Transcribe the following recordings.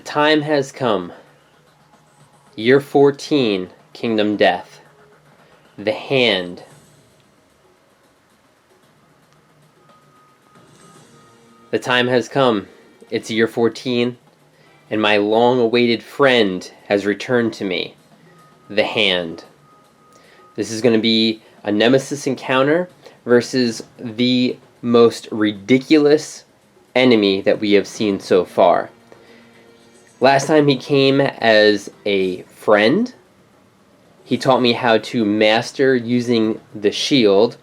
time has come. Year 14, Kingdom Death. The Hand. The time has come. It's year 14, and my long-awaited friend has returned to me. The Hand. This is going to be a nemesis encounter versus the most ridiculous enemy that we have seen so far. Last time he came as a friend. He taught me how to master using the shield,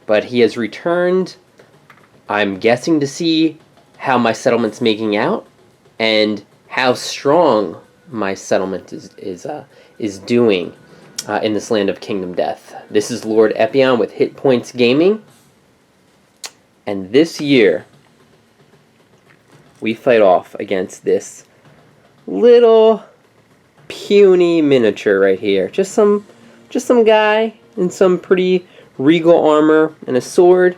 but he has returned, I'm guessing, to see how my settlement's making out and how strong my settlement is doing in this land of Kingdom Death. This is Lord Epion with Hit Points Gaming, and this year we fight off against this little puny miniature right here. Just some guy in some pretty regal armor and a sword.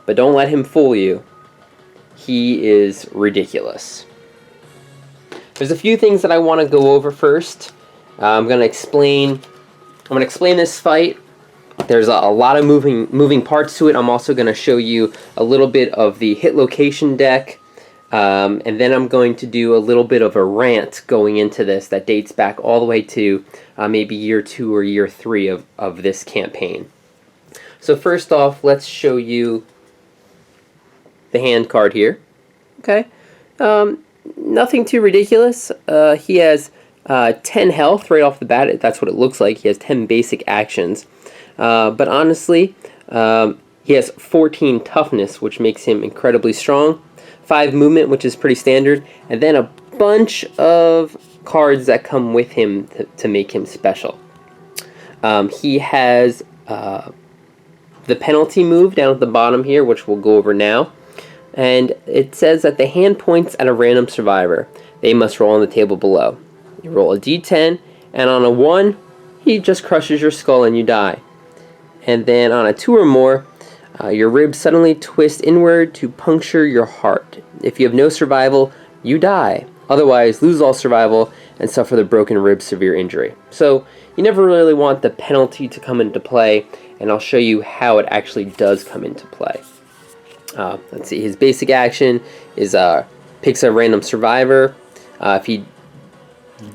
But don't let him fool you. He is ridiculous. There's a few things that I want to go over first. I'm going to explain this fight. There's a lot of moving parts to it. I'm also going to show you a little bit of the hit location deck. And then I'm going to do a little bit of a rant going into this that dates back all the way to maybe year 2 or year 3 of this campaign. So first off, let's show you the hand card here. Okay, nothing too ridiculous. He has 10 health right off the bat. That's what it looks like. He has 10 basic actions. But honestly, he has 14 toughness, which makes him incredibly strong. 5 movement, which is pretty standard, and then a bunch of cards that come with him to make him special. He has the penalty move down at the bottom here, which we'll go over now. And it says that the hand points at a random survivor. They must roll on the table below. You roll a d10, and on a 1, he just crushes your skull and you die. And then on a 2 or more, your ribs suddenly twist inward to puncture your heart. If you have no survival, you die. Otherwise, lose all survival and suffer the broken rib severe injury. So you never really want the penalty to come into play, and I'll show you how it actually does come into play. Let's see, his basic action is picks a random survivor. If he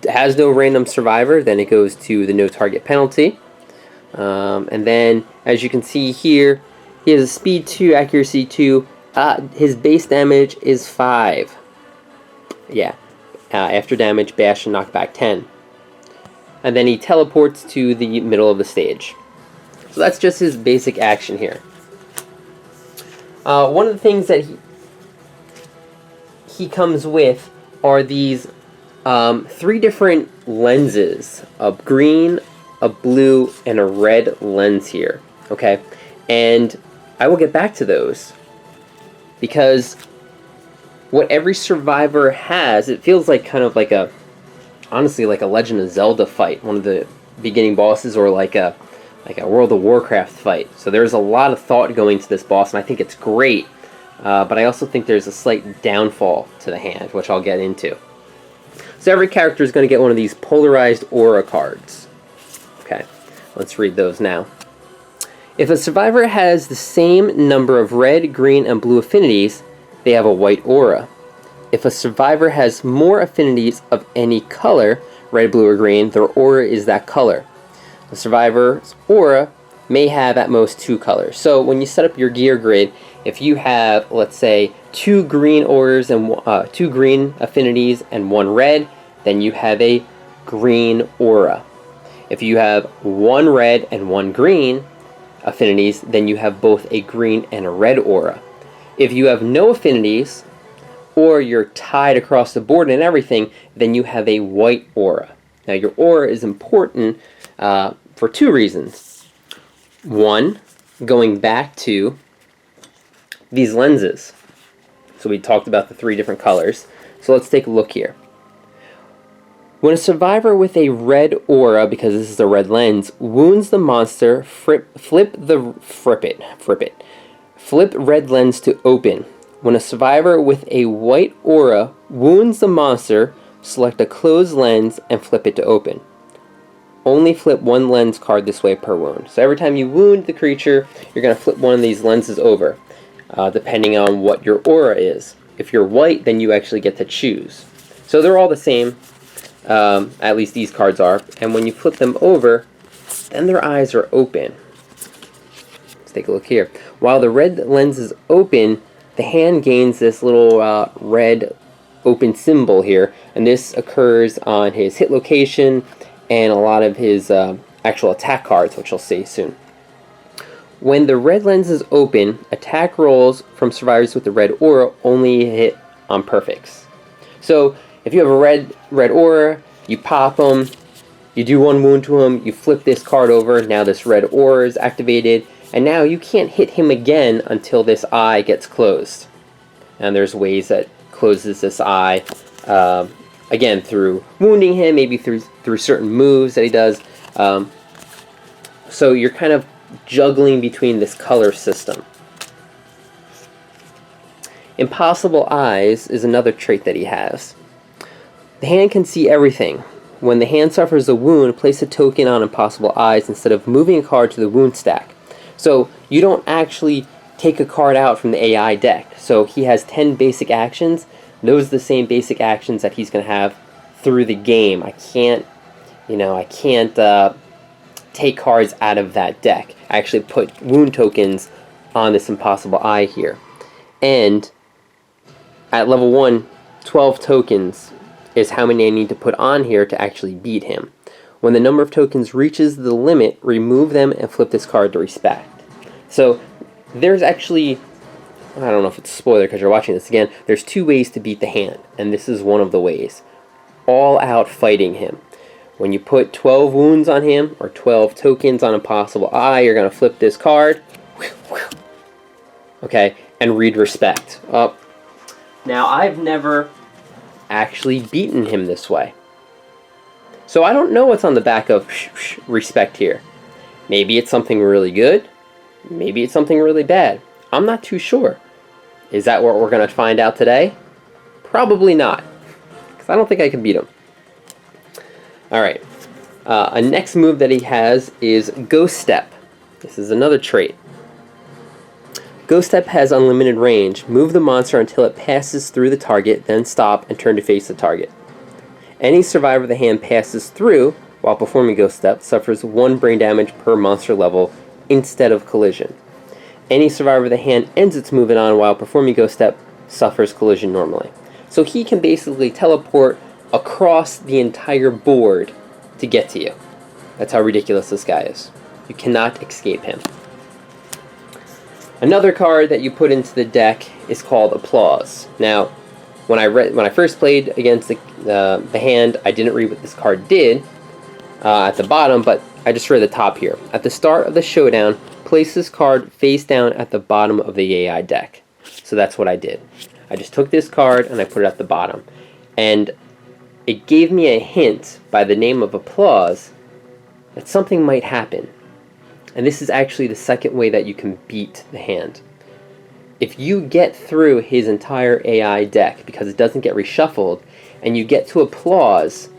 has no random survivor, then it goes to the no target penalty. And then, as you can see here, he has a speed 2, accuracy 2. His base damage is 5. Yeah. After damage, bash and knockback 10. And then he teleports to the middle of the stage. So that's just his basic action here. One of the things that he comes with are these 3 different lenses. A green, a blue, and a red lens here. Okay? And I will get back to those, because what every survivor has, it feels like kind of like honestly like a Legend of Zelda fight, one of the beginning bosses, or like a World of Warcraft fight. So there's a lot of thought going to this boss, and I think it's great, but I also think there's a slight downfall to the hand, which I'll get into. So every character is going to get one of these polarized aura cards. Okay, let's read those now. If a survivor has the same number of red, green, and blue affinities, they have a white aura. If a survivor has more affinities of any color, red, blue, or green, their aura is that color. The survivor's aura may have at most 2 colors. So when you set up your gear grid, if you have, let's say, 2 green auras and 2 green affinities and 1 red, then you have a green aura. If you have 1 red and 1 green affinities, then you have both a green and a red aura. If you have no affinities, or you're tied across the board and everything, then you have a white aura. Now your aura is important for 2 reasons. One, going back to these lenses. So we talked about the 3 different colors. So let's take a look here. When a survivor with a red aura, because this is a red lens, wounds the monster, flip red lens to open. When a survivor with a white aura Wounds the monster, select a closed lens and flip it to open. Only flip one lens card this way per wound. So every time you wound the creature, you're going to flip one of these lenses over, depending on what your aura is. If you're white, then you actually get to choose. So they're all the same, at least these cards are. And when you flip them over, then their eyes are open. Let's take a look here. While the red lens is open, the hand gains this little red open symbol here, and this occurs on his hit location and a lot of his actual attack cards, which you'll see soon. When the red lens is open, attack rolls from survivors with the red aura only hit on perfects. So if you have a red aura, you pop them, you do one wound to him, you flip this card over, now this red aura is activated, and now you can't hit him again until this eye gets closed. And there's ways that closes this eye, again, through wounding him, maybe through certain moves that he does. So you're kind of juggling between this color system. Impossible eyes is another trait that he has. The hand can see everything. When the hand suffers a wound, place a token on impossible eyes instead of moving a card to the wound stack. So you don't actually take a card out from the AI deck. So he has 10 basic actions. Those are the same basic actions that he's going to have through the game. I can't take cards out of that deck. I actually put wound tokens on this impossible eye here. And at level 1, 12 tokens is how many I need to put on here to actually beat him. When the number of tokens reaches the limit, remove them and flip this card to respect. So there's actually, I don't know if it's a spoiler because you're watching this again, there's 2 ways to beat the hand, and this is one of the ways. All out fighting him. When you put 12 wounds on him, or 12 tokens on Impossible Eye, you're going to flip this card, okay, and read respect. Now, I've never actually beaten him this way. So I don't know what's on the back of respect here. Maybe it's something really good. Maybe it's something really bad. I'm not too sure. Is that what we're going to find out today? Probably not. Because I don't think I can beat him. Alright. A next move that he has is Ghost Step. This is another trait. Ghost Step has unlimited range. Move the monster until it passes through the target, then stop and turn to face the target. Any survivor of the hand passes through while performing Ghost Step suffers 1 brain damage per monster level instead of collision. Any survivor of the hand ends its movement on while performing Ghost Step suffers collision normally. So he can basically teleport across the entire board to get to you. That's how ridiculous this guy is. You cannot escape him. Another card that you put into the deck is called Applause. Now, when I first played against the hand, I didn't read what this card did at the bottom, but I just read the top here. At the start of the showdown, place this card face down at the bottom of the AI deck. So that's what I did. I just took this card and I put it at the bottom. And it gave me a hint by the name of Applause that something might happen. And this is actually the second way that you can beat the hand. If you get through his entire AI deck, because it doesn't get reshuffled, and you get to Applause,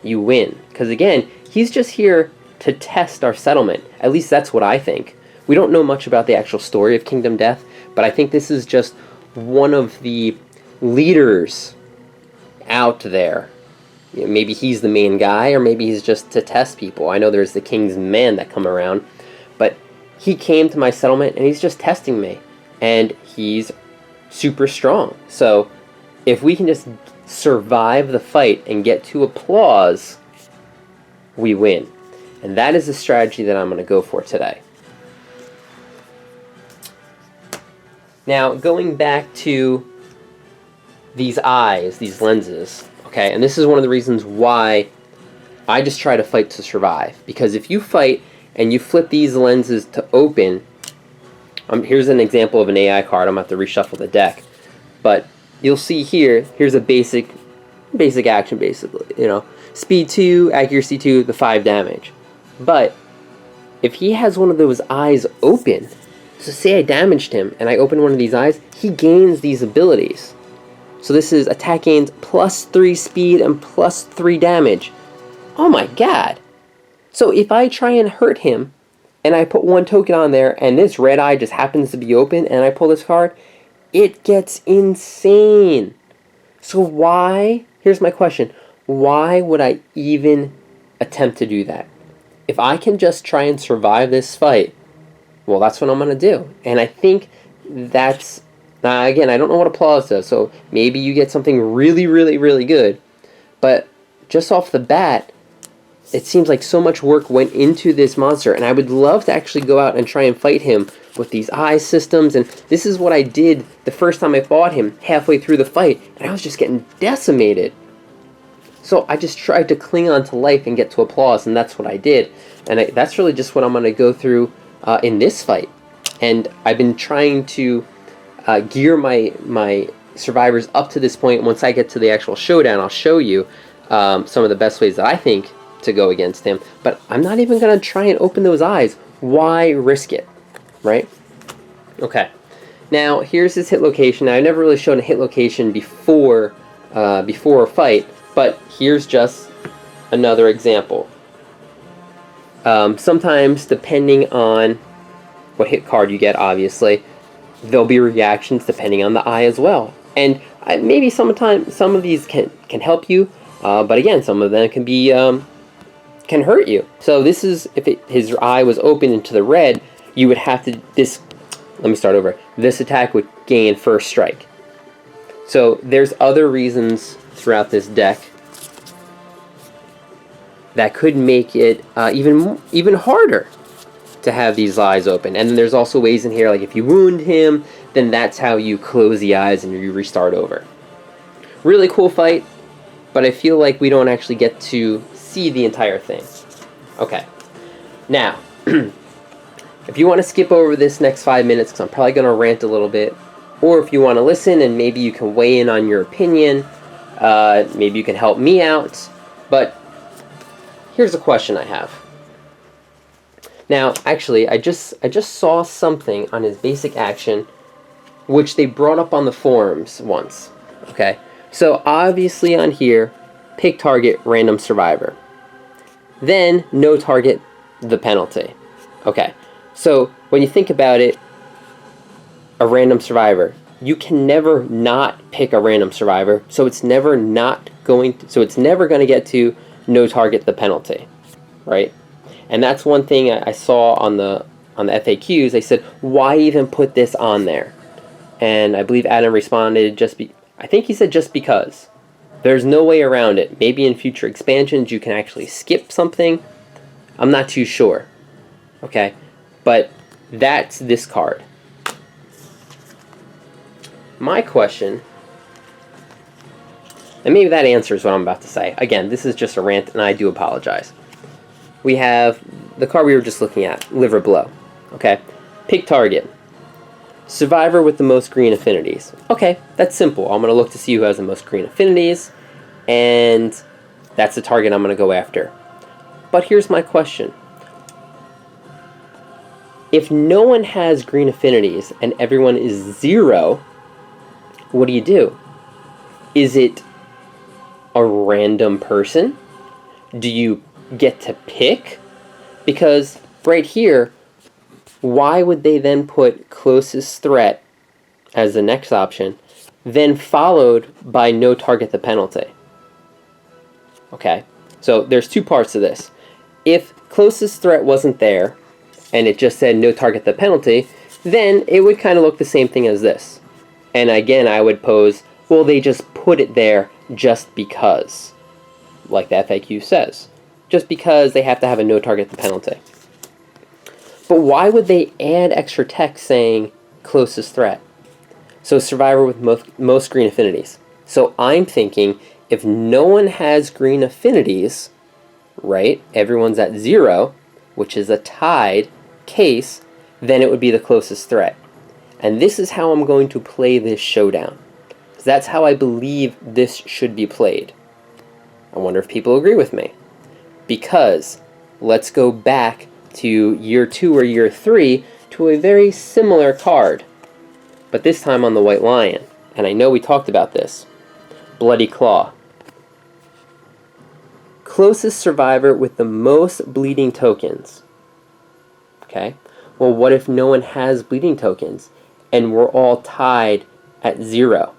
you win. Because again, he's just here to test our settlement. At least that's what I think. We don't know much about the actual story of Kingdom Death, but I think this is just one of the leaders out there. You know, maybe he's the main guy, or maybe he's just to test people. I know there's the King's Men that come around, but he came to my settlement and he's just testing me. And he's super strong. So if we can just survive the fight and get to Applause, we win. And that is the strategy that I'm going to go for today. Now, going back to these eyes, these lenses, okay, and this is one of the reasons why I just try to fight to survive. Because if you fight and you flip these lenses to open, here's an example of an AI card. I'm going to have to reshuffle the deck. But you'll see here, here's a basic action, basically. You know, speed 2, accuracy 2, the 5 damage. But if he has one of those eyes open, so say I damaged him and I open one of these eyes, he gains these abilities. So this is attack gains +3 speed and +3 damage. Oh my god! So if I try and hurt him, and I put one token on there, and this red eye just happens to be open, and I pull this card, it gets insane. So why, here's my question, why would I even attempt to do that? If I can just try and survive this fight, well, that's what I'm going to do. And I think that's, again, I don't know what applause does, so maybe you get something really, really, really good. But just off the bat, it seems like so much work went into this monster, and I would love to actually go out and try and fight him with these eye systems. And this is what I did the first time I fought him halfway through the fight, and I was just getting decimated. So I just tried to cling on to life and get to applause, and that's what I did. And that's really just what I'm going to go through in this fight. And I've been trying to gear my survivors up to this point. Once I get to the actual showdown, I'll show you some of the best ways that I think to go against him. But I'm not even going to try and open those eyes. Why risk it? Right? Okay. Now, here's his hit location. Now, I've never really shown a hit location before a fight, but here's just another example. Sometimes, depending on what hit card you get, obviously, there'll be reactions depending on the eye as well. And maybe sometimes some of these can help you, but again, some of them can be can hurt you. So this is, if his eye was open into the red, you would have to let me start over. This attack would gain first strike. So there's other reasons throughout this deck that could make it even harder to have these eyes open. And then there's also ways in here, like if you wound him, then that's how you close the eyes and you restart over. Really cool fight, but I feel like we don't actually get to see the entire thing. Okay, now, if you want to skip over this next 5 minutes, because I'm probably going to rant a little bit, or if you want to listen and maybe you can weigh in on your opinion, maybe you can help me out, but here's a question I have. Now, actually, I just saw something on his basic action, which they brought up on the forums once. Okay, so obviously on here, pick target random survivor. Then no target the penalty. Okay, so when you think about it, a random survivor, you can never not pick a random survivor, so it's never going to get to no target the penalty, right? And that's one thing I saw on the FAQs. They said, why even put this on there? And I believe Adam responded, I think he said just because. There's no way around it. Maybe in future expansions you can actually skip something. I'm not too sure. Okay? But that's this card. My question, and maybe that answers what I'm about to say. Again, this is just a rant, and I do apologize. We have the card we were just looking at, Liver Blow. Okay? Pick target. Survivor with the most green affinities. Okay, that's simple. I'm going to look to see who has the most green affinities, and that's the target I'm going to go after. But here's my question. If no one has green affinities and everyone is 0, what do you do? Is it a random person? Do you get to pick? Because right here, why would they then put closest threat as the next option, then followed by no target the penalty? Okay, so there's two parts to this. If closest threat wasn't there, and it just said no target the penalty, then it would kind of look the same thing as this. And again, I would pose, well, they just put it there just because, like the FAQ says. Just because they have to have a no target the penalty. But why would they add extra text saying closest threat? So survivor with most green affinities. So I'm thinking if no one has green affinities, right, everyone's at 0, which is a tied case, then it would be the closest threat. And this is how I'm going to play this showdown. That's how I believe this should be played. I wonder if people agree with me. Because let's go back to year 2 or year 3 to a very similar card, but this time on the White Lion. And I know we talked about this. Bloody Claw. Closest survivor with the most bleeding tokens. Okay, well, what if no one has bleeding tokens and we're all tied at 0?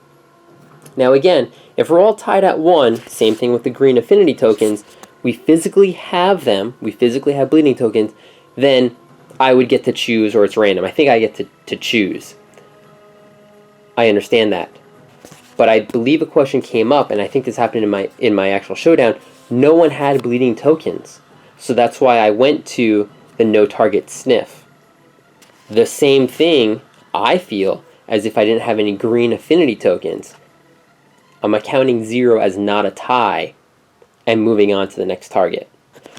Now again, if we're all tied at 1, same thing with the green affinity tokens, we physically have them, we physically have bleeding tokens, then I would get to choose, or it's random. I think I get to choose. I understand that. But I believe a question came up, and I think this happened in my actual showdown. No one had bleeding tokens. So that's why I went to the no target sniff. The same thing, I feel, as if I didn't have any green affinity tokens. I'm accounting 0 as not a tie and moving on to the next target.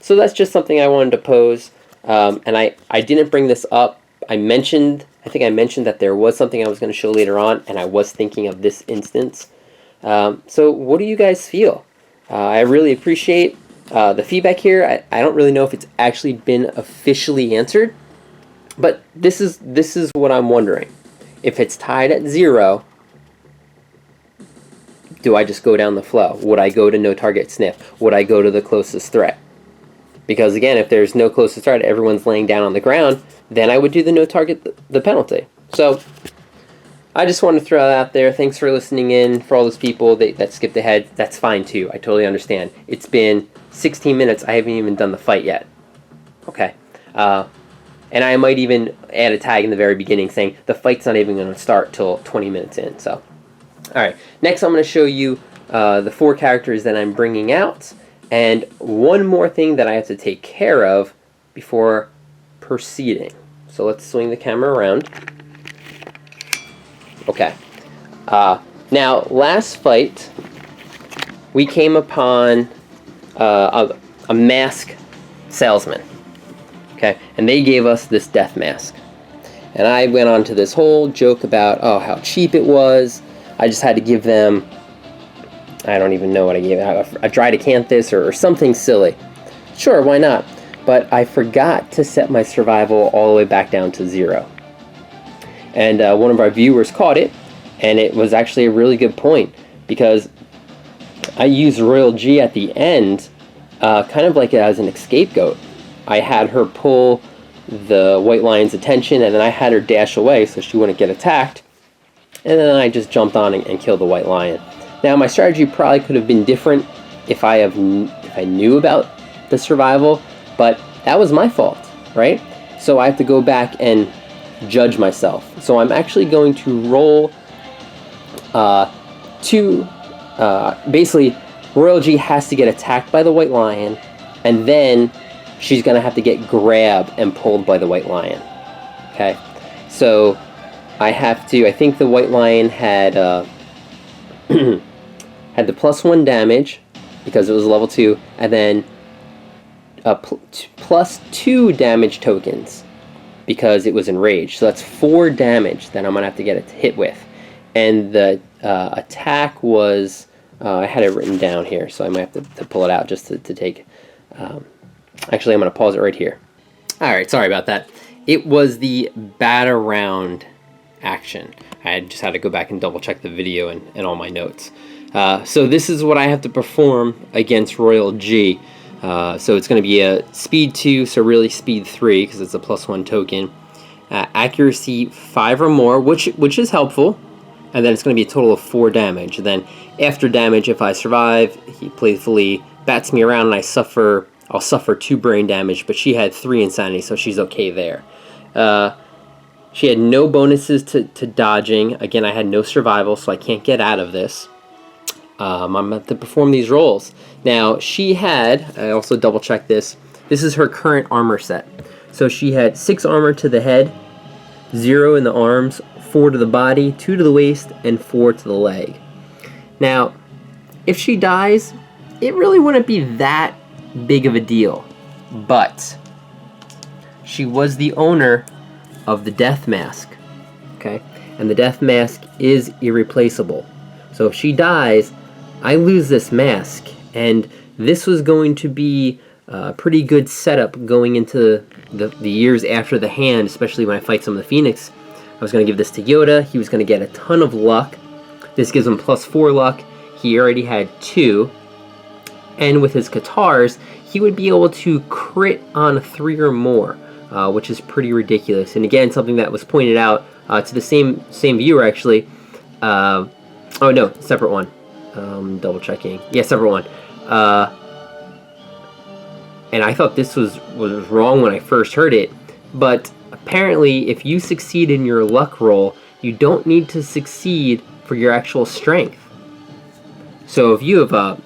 So that's just something I wanted to pose. And I didn't bring this up. I think I mentioned that there was something I was going to show later on, and I was thinking of this instance. So what do you guys feel? I really appreciate the feedback here. I don't really know if it's actually been officially answered, but this is what I'm wondering. If it's tied at 0, do I just go down the flow? Would I go to no target sniff? Would I go to the closest threat? Because again, if there's no closest threat, everyone's laying down on the ground, then I would do the no target, the penalty. So I just want to throw that out there. Thanks for listening in. For all those people that skipped ahead, that's fine too. I totally understand. It's been 16 minutes. I haven't even done the fight yet. Okay. And I might even add a tag in the very beginning saying the fight's not even going to start till 20 minutes in. So, all right. Next, I'm going to show you the 4 characters that I'm bringing out. And one more thing that I have to take care of before proceeding. So let's swing the camera around. Okay. Now, last fight, we came upon a mask salesman. Okay, and they gave us this death mask. And I went on to this whole joke about, oh, how cheap it was. I just had to give them, I don't even know what I gave, a dried acanthus or something silly. Sure, why not? But I forgot to set my survival all the way back down to 0. And one of our viewers caught it, and it was actually a really good point, because I used Royal G at the end kind of like as an scapegoat. I had her pull the White Lion's attention, and then I had her dash away so she wouldn't get attacked, and then I just jumped on and killed the White Lion. Now, my strategy probably could have been different if I knew about the survival, but that was my fault, right? So I have to go back and judge myself. So I'm actually going to roll basically, Royal G has to get attacked by the White Lion, and then she's going to have to get grabbed and pulled by the White Lion. Okay? So I think the White Lion had had the +1 damage because it was level 2, and then +2 damage tokens because it was enraged. So that's 4 damage that I'm going to have to get it hit with. And the attack was, I had it written down here, so I might have to pull it out just to take, actually I'm going to pause it right here. Alright, sorry about that. It was the bat around action. I just had to go back and double check the video and all my notes. So this is what I have to perform against Royal G. So it's going to be a speed 2, so really speed 3 because it's a +1 token. Accuracy 5 or more, which is helpful. And then it's going to be a total of 4 damage. And then after damage, if I survive, he playfully bats me around and I'll suffer 2 brain damage, but she had 3 insanity, so she's okay there. She had no bonuses to dodging. Again, I had no survival, so I can't get out of this. I'm going to have to perform these rolls. Now, she had, I also double checked this, this is her current armor set. So she had 6 armor to the head, 0 in the arms, 4 to the body, 2 to the waist, and 4 to the leg. Now, if she dies, it really wouldn't be that big of a deal. But she was the owner of the death mask. Okay? And the death mask is irreplaceable. So if she dies, I lose this mask. And this was going to be a pretty good setup going into the years after the hand, especially when I fight some of the Phoenix. I was going to give this to Yoda. He was going to get a ton of luck. This gives him +4 luck. he already had 2. And with his Katars, he would be able to crit on 3 or more, which is pretty ridiculous. And again, something that was pointed out to the same viewer, actually. Oh no, separate one. Double checking. Yeah, separate one. And I thought this was wrong when I first heard it, but apparently if you succeed in your luck roll, you don't need to succeed for your actual strength. So if you have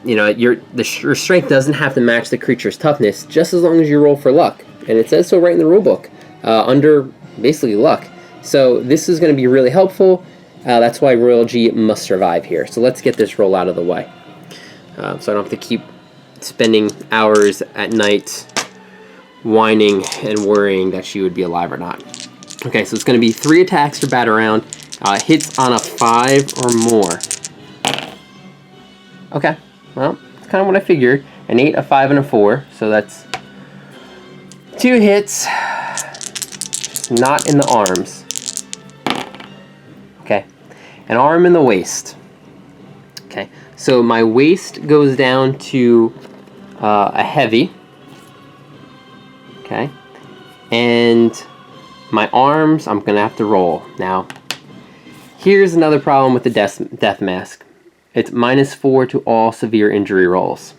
your strength doesn't have to match the creature's toughness, just as long as you roll for luck. And it says so right in the rulebook, under basically luck. So this is going to be really helpful. That's why Royal G must survive here. So let's get this roll out of the way. So I don't have to keep spending hours at night whining and worrying that she would be alive or not. Okay, so it's going to be 3 attacks for bat around. Hits on a 5 or more. Okay, well, that's kind of what I figured. An 8, a 5, and a 4. So that's 2 hits. Just not in the arms. Okay, an arm in the waist. Okay, so my waist goes down to a heavy. Okay, and my arms, I'm gonna have to roll. Now, here's another problem with the death mask. It's -4 to all severe injury rolls.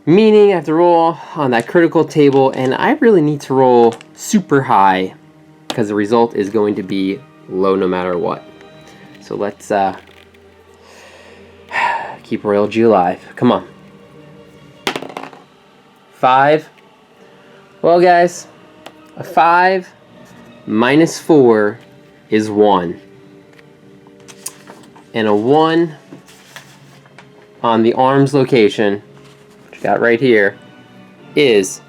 Meaning I have to roll on that critical table, and I really need to roll super high because the result is going to be low no matter what. So let's keep Royal G alive. Come on. 5. Well, guys, a 5 -4 is 1. And a 1 on the arms location, which I got right here, is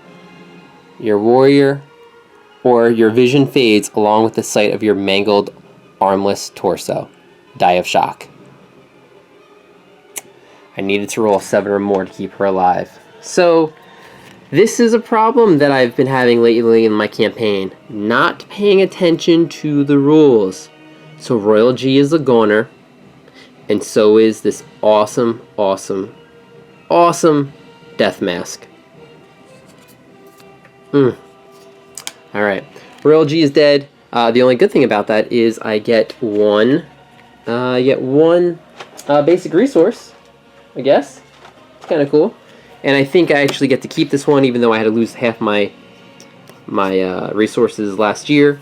your warrior or your vision fades along with the sight of your mangled armless torso. Die of shock. I needed to roll a 7 or more to keep her alive. So this is a problem that I've been having lately in my campaign. Not paying attention to the rules. So Royal G is a goner. And so is this awesome, awesome, awesome death mask. Alright. Royal G is dead. The only good thing about that is I get one basic resource, I guess. It's kind of cool. And I think I actually get to keep this one, even though I had to lose half my resources last year.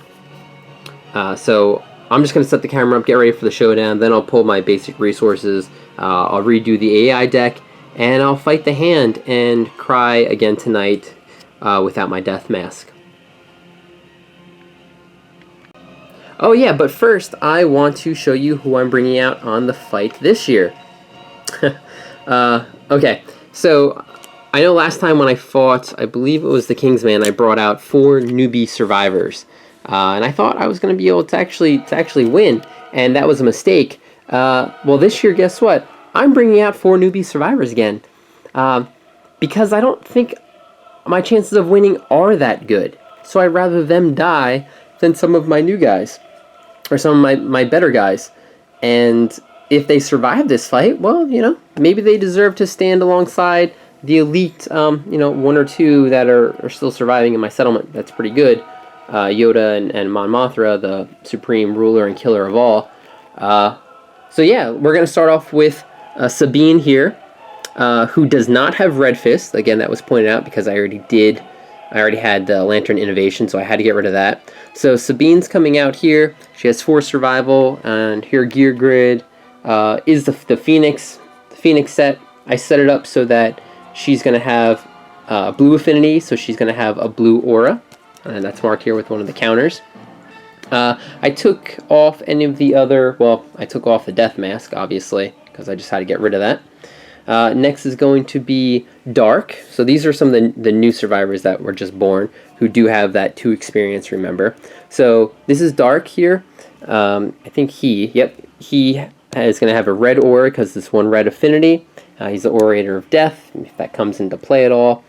So I'm just going to set the camera up, get ready for the showdown, then I'll pull my basic resources, I'll redo the AI deck, and I'll fight the hand and cry again tonight without my death mask. Oh yeah, but first I want to show you who I'm bringing out on the fight this year. Okay, so I know last time when I fought, I believe it was the Kingsman, I brought out 4 newbie survivors. And I thought I was going to be able to actually win, and that was a mistake. Well, this year, guess what? I'm bringing out 4 newbie survivors again, because I don't think my chances of winning are that good. So I'd rather them die than some of my new guys, or some of my better guys. And if they survive this fight, well, maybe they deserve to stand alongside the elite, 1 or 2 that are still surviving in my settlement. That's pretty good. Yoda and Mon Mothra, the supreme ruler and killer of all. So yeah, we're going to start off with Sabine here, who does not have Red Fist. Again, that was pointed out because I already had the Lantern Innovation, so I had to get rid of that. So Sabine's coming out here. She has 4 survival, and her gear grid is the Phoenix set. I set it up so that she's going to have blue affinity, so she's going to have a blue aura. And that's marked here with one of the counters. I took off any of the other, well, I took off the death mask, obviously, because I just had to get rid of that. Next is going to be Dark. So these are some of the new survivors that were just born, who do have that 2 experience, remember. So this is Dark here. I think he is going to have a red aura, because this 1 red affinity. He's the Orator of Death, if that comes into play at all.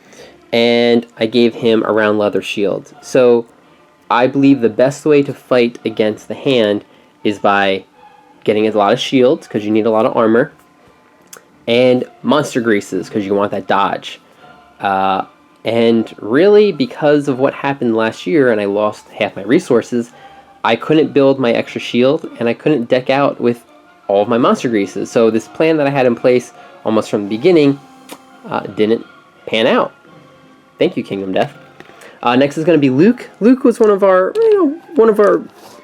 And I gave him a round leather shield. So I believe the best way to fight against the hand is by getting a lot of shields because you need a lot of armor, and monster greases because you want that dodge. And really, because of what happened last year and I lost half my resources, I couldn't build my extra shield and I couldn't deck out with all of my monster greases. So this plan that I had in place almost from the beginning didn't pan out. Thank you, Kingdom Death. Next is going to be Luke. Luke was one of our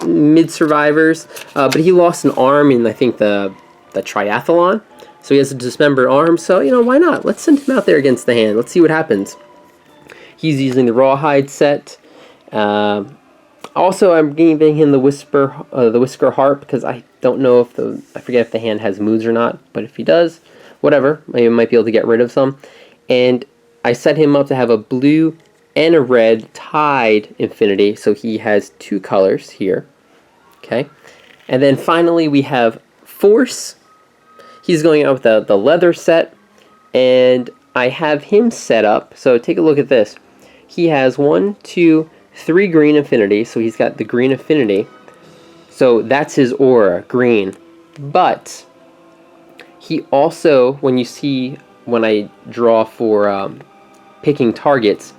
mid survivors, but he lost an arm in, I think, the triathlon. So he has a dismembered arm. So why not? Let's send him out there against the hand. Let's see what happens. He's using the rawhide set. Also, I'm giving him the whisker harp because I don't know if I forget if the hand has moods or not. But if he does, whatever, I might be able to get rid of some. And I set him up to have a blue and a red tied infinity, so he has two colors here. Okay, and then finally we have Force. He's going out with the leather set, and I have him set up. So take a look at this. He has 1, 2, 3 green infinity, so he's got the green infinity. So that's his aura, green. But he also, when I draw for picking targets,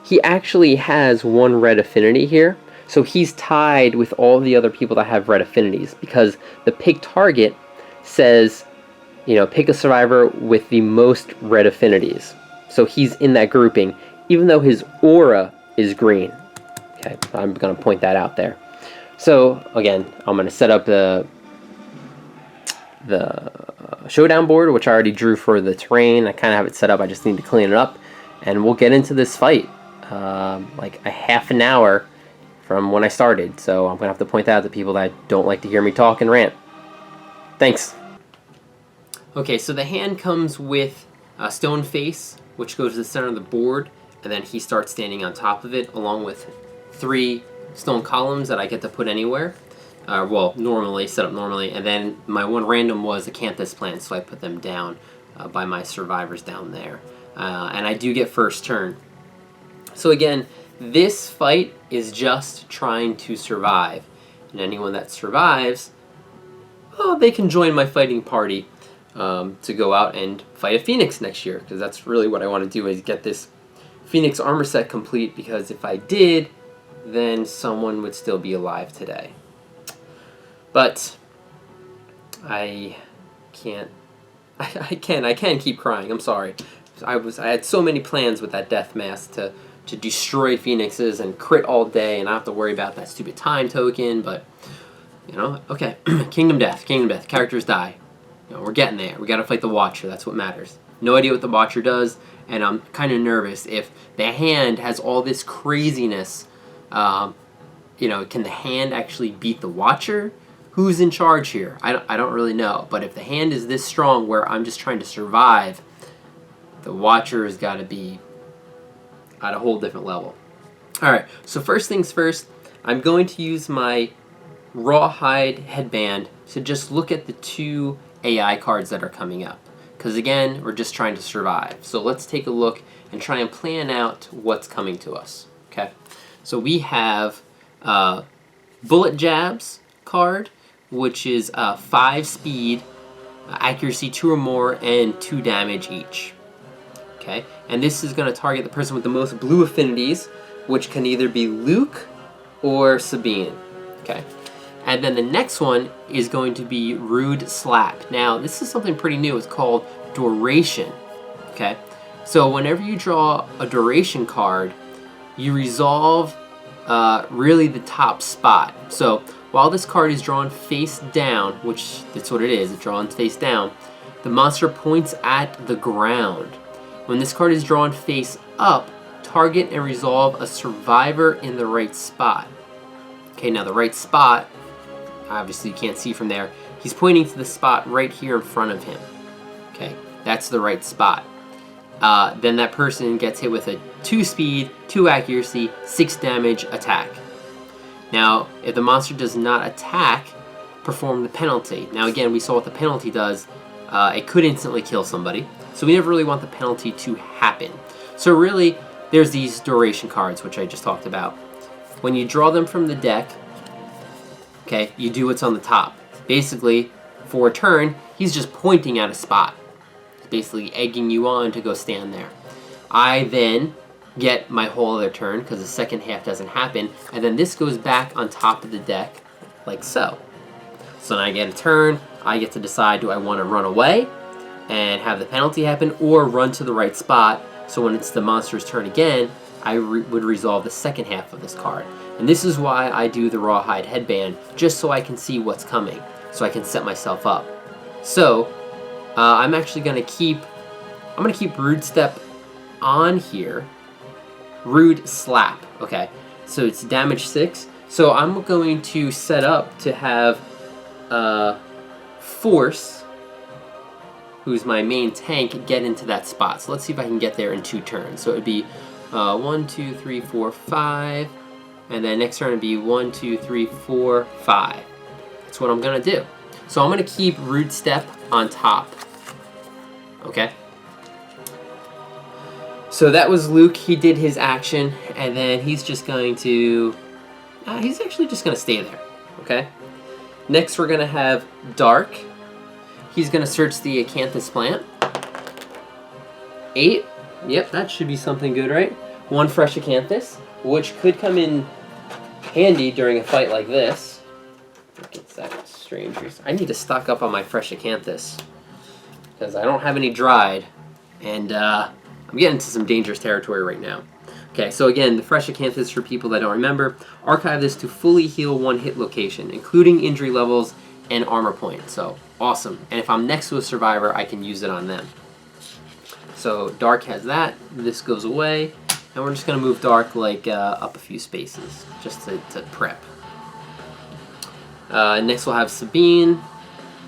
he actually has 1 red affinity here. So he's tied with all the other people that have red affinities, because the pick target says, pick a survivor with the most red affinities. So he's in that grouping, even though his aura is green. Okay, I'm going to point that out there. So again, I'm going to set up the showdown board, which I already drew for the terrain. I kind of have it set up. I just need to clean it up, and we'll get into this fight like a half an hour from when I started. So I'm going to have to point that out to people that don't like to hear me talk and rant. Thanks. Okay, so the hand comes with a stone face, which goes to the center of the board, and then he starts standing on top of it, along with 3 stone columns that I get to put anywhere. Normally, set up normally, and then my 1 random was acanthus plants, so I put them down by my survivors down there. And I do get first turn. So again, this fight is just trying to survive. And anyone that survives, they can join my fighting party to go out and fight a Phoenix next year, because that's really what I want to do, is get this Phoenix armor set complete, because if I did, then someone would still be alive today. But I can't keep crying. I'm sorry. I had so many plans with that death mask to destroy Phoenixes and crit all day, and I have to worry about that stupid time token, but okay. Kingdom Death. Characters die. We're getting there. We gotta fight the Watcher. That's what matters. No idea what the Watcher does, and I'm kind of nervous if the hand has all this craziness. Can the hand actually beat the Watcher? Who's in charge here? I don't really know. But if the hand is this strong where I'm just trying to survive, the Watcher has got to be at a whole different level. Alright, so first things first, I'm going to use my rawhide headband to just look at the 2 AI cards that are coming up. Because again, we're just trying to survive. So let's take a look and try and plan out what's coming to us. Okay, so we have Bullet Jabs card, which is 5 speed, accuracy 2 or more, and 2 damage each. Okay, and this is going to target the person with the most blue affinities, which can either be Luke or Sabine. Okay, and then the next one is going to be Rude Slap. Now, this is something pretty new. It's called Duration. Okay, so whenever you draw a Duration card, you resolve really the top spot. So while this card is drawn face down, which that's what it is, it's drawn face down, the monster points at the ground. When this card is drawn face up, target and resolve a survivor in the right spot. Okay, now the right spot, obviously you can't see from there, he's pointing to the spot right here in front of him. Okay, that's the right spot. Then that person gets hit with a 2 speed, 2 accuracy, 6 damage attack. Now, if the monster does not attack, perform the penalty. Now again, we saw what the penalty does. It could instantly kill somebody. So we never really want the penalty to happen. So really, there's these duration cards, which I just talked about. When you draw them from the deck, okay, you do what's on the top. basically, for a turn, he's just pointing at a spot. He's basically egging you on to go stand there. I then get my whole other turn, because the second half doesn't happen, and then this goes back on top of the deck, like so. So then I get a turn, I get to decide, do I want to run away and have the penalty happen, or run to the right spot, so when it's the monster's turn again, I would resolve the second half of this card. And this is why I do the Rawhide Headband, just so I can see what's coming, so I can set myself up. So, I'm actually going to keep Rude Step on here. Rude Slap, okay. So it's damage 6. So I'm going to set up to have Force, who's my main tank, get into that spot. So let's see if I can get there in 2 turns. So it would be 1, 2, 3, 4, 5. And then next turn would be 1, 2, 3, 4, 5. That's what I'm going to do. So I'm going to keep Rude Step on top. Okay? So that was Luke. He did his action. And then he's just going to... he's actually just going to stay there. Okay? Next we're going to have Dark. He's going to search the Acanthus plant. 8. Yep, that should be something good, right? 1 fresh Acanthus, which could come in handy during a fight like this. Look at that strange. I need to stock up on my fresh Acanthus, because I don't have any dried, and I'm getting into some dangerous territory right now. Okay, so again, the fresh Acanthus, for people that don't remember, archive this to fully heal 1 hit location, including injury levels and armor points. So awesome. And if I'm next to a survivor, I can use it on them. So Dark has that. This goes away. And we're just going to move Dark like up a few spaces, just to prep. Next we'll have Sabine.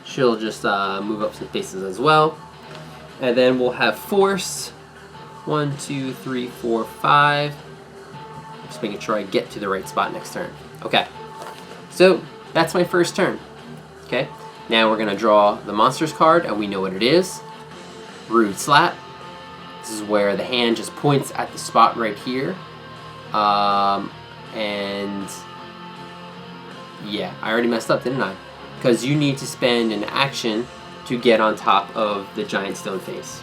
She'll just move up some spaces as well. And then we'll have Force. 1, 2, 3, 4, 5. Just making sure I get to the right spot next turn. Okay. So that's my first turn. Okay. Now we're going to draw the monsters card, and we know what it is. Rude Slap. This is where the hand just points at the spot right here. And yeah, I already messed up, didn't I? Because you need to spend an action to get on top of the giant stone face.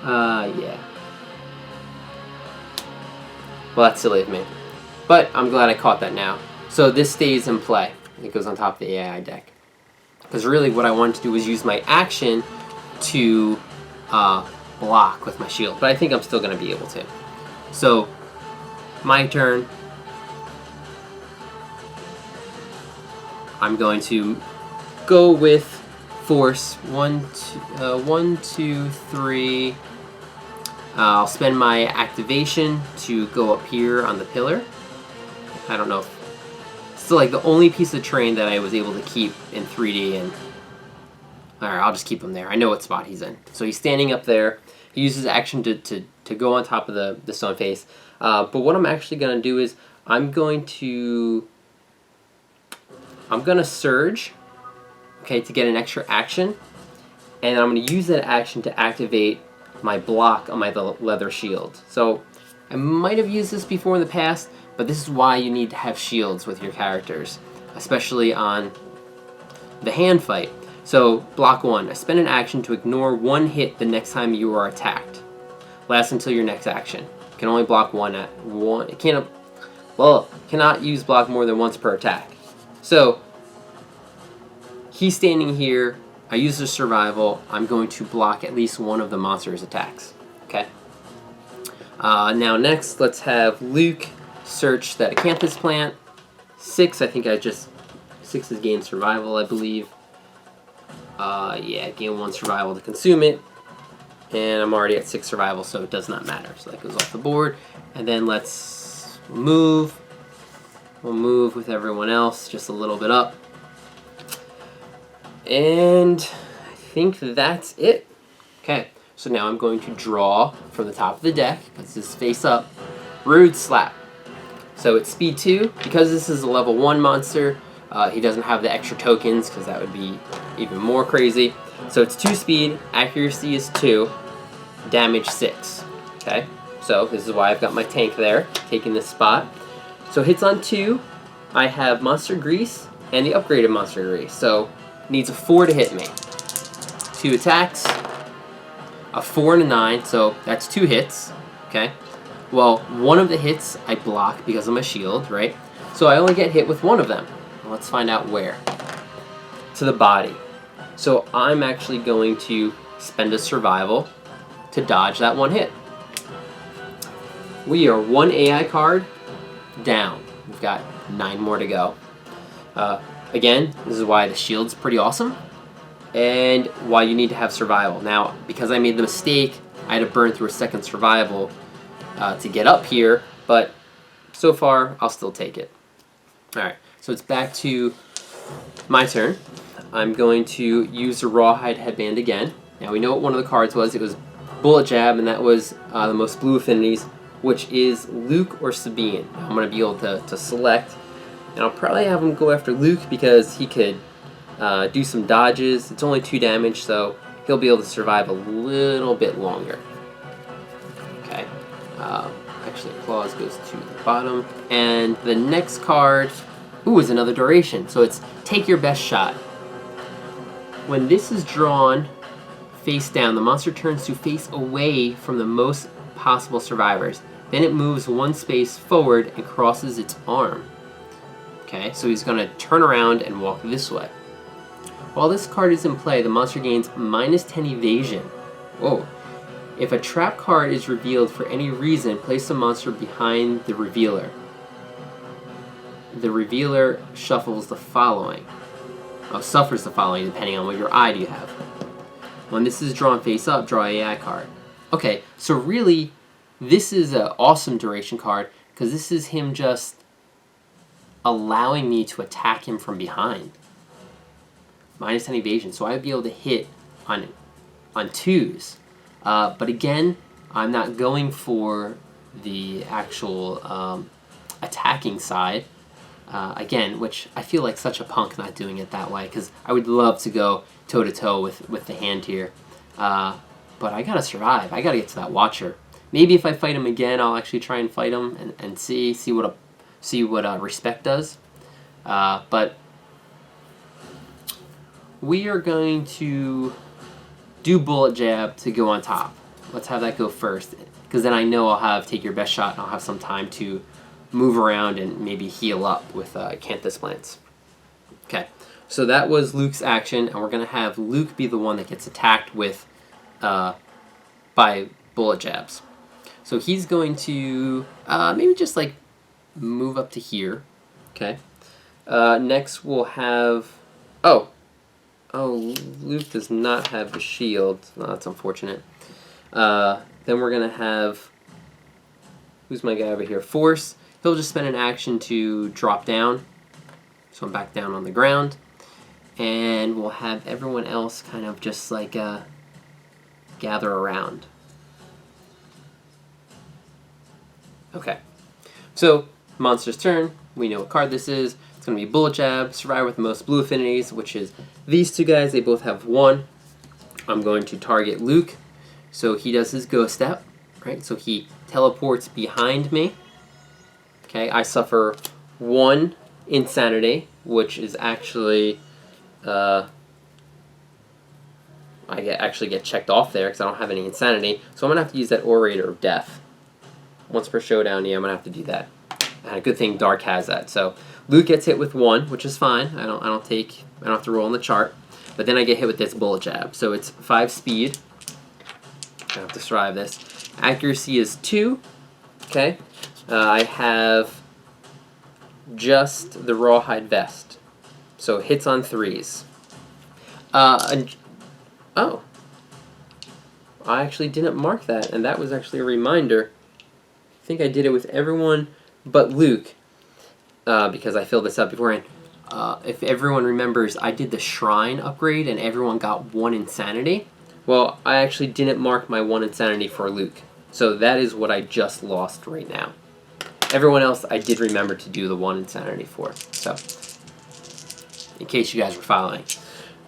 Yeah. Well, that's silly of me. But I'm glad I caught that now. So this stays in play. It goes on top of the AI deck. Because really what I wanted to do was use my action to block with my shield. But I think I'm still going to be able to. So, my turn. I'm going to go with Force. 1, 2, 3. I'll spend my activation to go up here on the pillar. I don't know if... It's like the only piece of terrain that I was able to keep in 3D, and alright, I'll just keep him there. I know what spot he's in. So he's standing up there. He uses action to go on top of the stone face. But what I'm actually going to do is I'm going to surge, okay, to get an extra action, and I'm going to use that action to activate my block on my leather shield. So I might have used this before in the past, but this is why you need to have shields with your characters, especially on the hand fight. So, block 1. I spend an action to ignore 1 hit the next time you are attacked. Lasts until your next action. You can only block 1 at 1. It cannot use block more than once per attack. So, he's standing here. I use the survival. I'm going to block at least one of the monster's attacks. Okay? Now next, let's have Luke search that Acanthus plant. 6, I think 6 is gain survival, I believe. Yeah, gain 1 survival to consume it. And I'm already at 6 survival, so it does not matter. So that goes off the board. And then let's move. We'll move with everyone else just a little bit up. And I think that's it. Okay, so now I'm going to draw from the top of the deck, because this is face up, Rude Slap. So it's speed 2. Because this is a level 1 monster, he doesn't have the extra tokens, because that would be even more crazy. So it's 2 speed, accuracy is 2, damage 6. Okay, so this is why I've got my tank there, taking this spot. So hits on 2, I have Monster Grease and the upgraded Monster Grease, so needs a 4 to hit me. 2 attacks, a 4 and a 9, so that's 2 hits, okay? Well, one of the hits I block because of my shield, right? So I only get hit with one of them. Well, let's find out where. To the body. So I'm actually going to spend a survival to dodge that one hit. We are 1 AI card down. We've got 9 more to go. Again, this is why the shield's pretty awesome, and why you need to have survival. Now, because I made the mistake, I had to burn through a second survival to get up here, but so far, I'll still take it. Alright, so it's back to my turn. I'm going to use the Rawhide Headband again. Now, we know what one of the cards was. It was Bullet Jab, and that was the most blue affinities, which is Luke or Sabine. I'm going to be able to select, and I'll probably have him go after Luke because he could do some dodges. It's only 2 damage, so he'll be able to survive a little bit longer. Okay. Actually, Claws goes to the bottom. And the next card, is another duration. So it's Take Your Best Shot. When this is drawn face down, the monster turns to face away from the most possible survivors. Then it moves 1 space forward and crosses its arm. Okay, so he's going to turn around and walk this way. While this card is in play, the monster gains -10 evasion. Whoa. If a trap card is revealed for any reason, place the monster behind the revealer. The revealer shuffles the following. Suffers the following depending on what your eye you have. When this is drawn face up, draw an AI card. Okay, so really, this is an awesome duration card because this is him just allowing me to attack him from behind. -10 evasion, so I'd be able to hit on 2s. But again, I'm not going for the actual attacking side. Again, which I feel like such a punk not doing it that way, because I would love to go toe-to-toe with the hand here. But I gotta survive. I gotta get to that Watcher. Maybe if I fight him again, I'll actually try and fight him and see what Respect does. But we are going to do Bullet Jab to go on top. Let's have that go first, because then I know I'll have Take Your Best Shot, and I'll have some time to move around and maybe heal up with Canthus Plants. Okay, so that was Luke's action, and we're going to have Luke be the one that gets attacked with by Bullet Jabs. So he's going to maybe just like move up to here. Okay. Next we'll have... Oh, Luke does not have the shield. Oh, that's unfortunate. Then we're going to have... Who's my guy over here? Force. He'll just spend an action to drop down. So I'm back down on the ground. And we'll have everyone else kind of just like gather around. Okay. So, monster's turn. We know what card this is. It's going to be Bullet Jab, Survivor with the most blue affinities, which is these two guys. They both have 1. I'm going to target Luke. So he does his Ghost Step, right? So he teleports behind me. Okay, I suffer 1 Insanity, which is actually... I actually get checked off there because I don't have any Insanity. So I'm going to have to use that Orator of Death. Once per showdown, yeah, I'm going to have to do that. And a good thing Dark has that. So Luke gets hit with 1, which is fine. I don't have to roll on the chart. But then I get hit with this Bullet Jab. So it's 5 speed. I have to survive this. Accuracy is 2. Okay. I have just the Rawhide Vest. So hits on 3s. Oh. I actually didn't mark that, and that was actually a reminder. I think I did it with everyone but Luke, because I filled this up beforehand. If everyone remembers, I did the Shrine upgrade, and everyone got 1 Insanity. Well, I actually didn't mark my 1 Insanity for Luke. So that is what I just lost right now. Everyone else, I did remember to do the 1 Insanity for. So, in case you guys were following.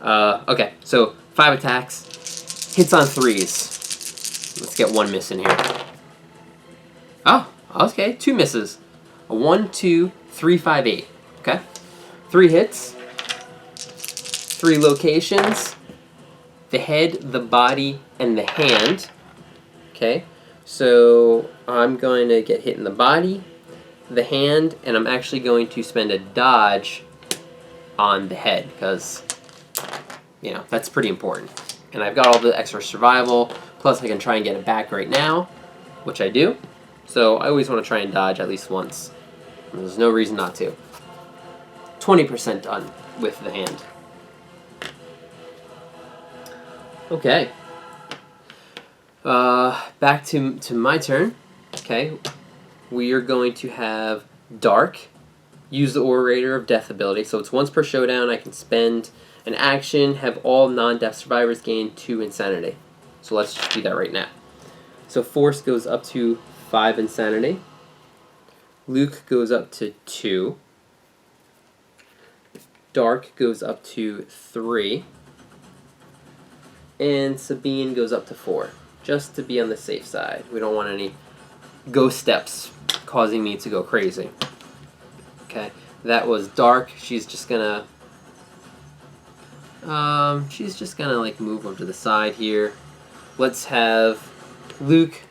Okay, so 5 attacks. Hits on 3s. Let's get 1 miss in here. Oh, okay, 2 misses. A 1, 2, 3, 5, 8. Okay? 3 hits, 3 locations, the head, the body, and the hand. Okay? So I'm going to get hit in the body, the hand, and I'm actually going to spend a dodge on the head because, you know, that's pretty important. And I've got all the extra survival, plus I can try and get it back right now, which I do. So I always want to try and dodge at least once. There's no reason not to. 20% done with the hand. Okay. Back to my turn. Okay. We are going to have Dark use the Orator of Death ability. So it's once per showdown. I can spend an action, have all non-death survivors gain 2 insanity. So let's just do that right now. So Force goes up to 5 insanity. Luke goes up to 2. Dark goes up to 3. And Sabine goes up to 4. Just to be on the safe side. We don't want any ghost steps causing me to go crazy. Okay, that was Dark. She's just gonna like move over to the side here. Let's have Luke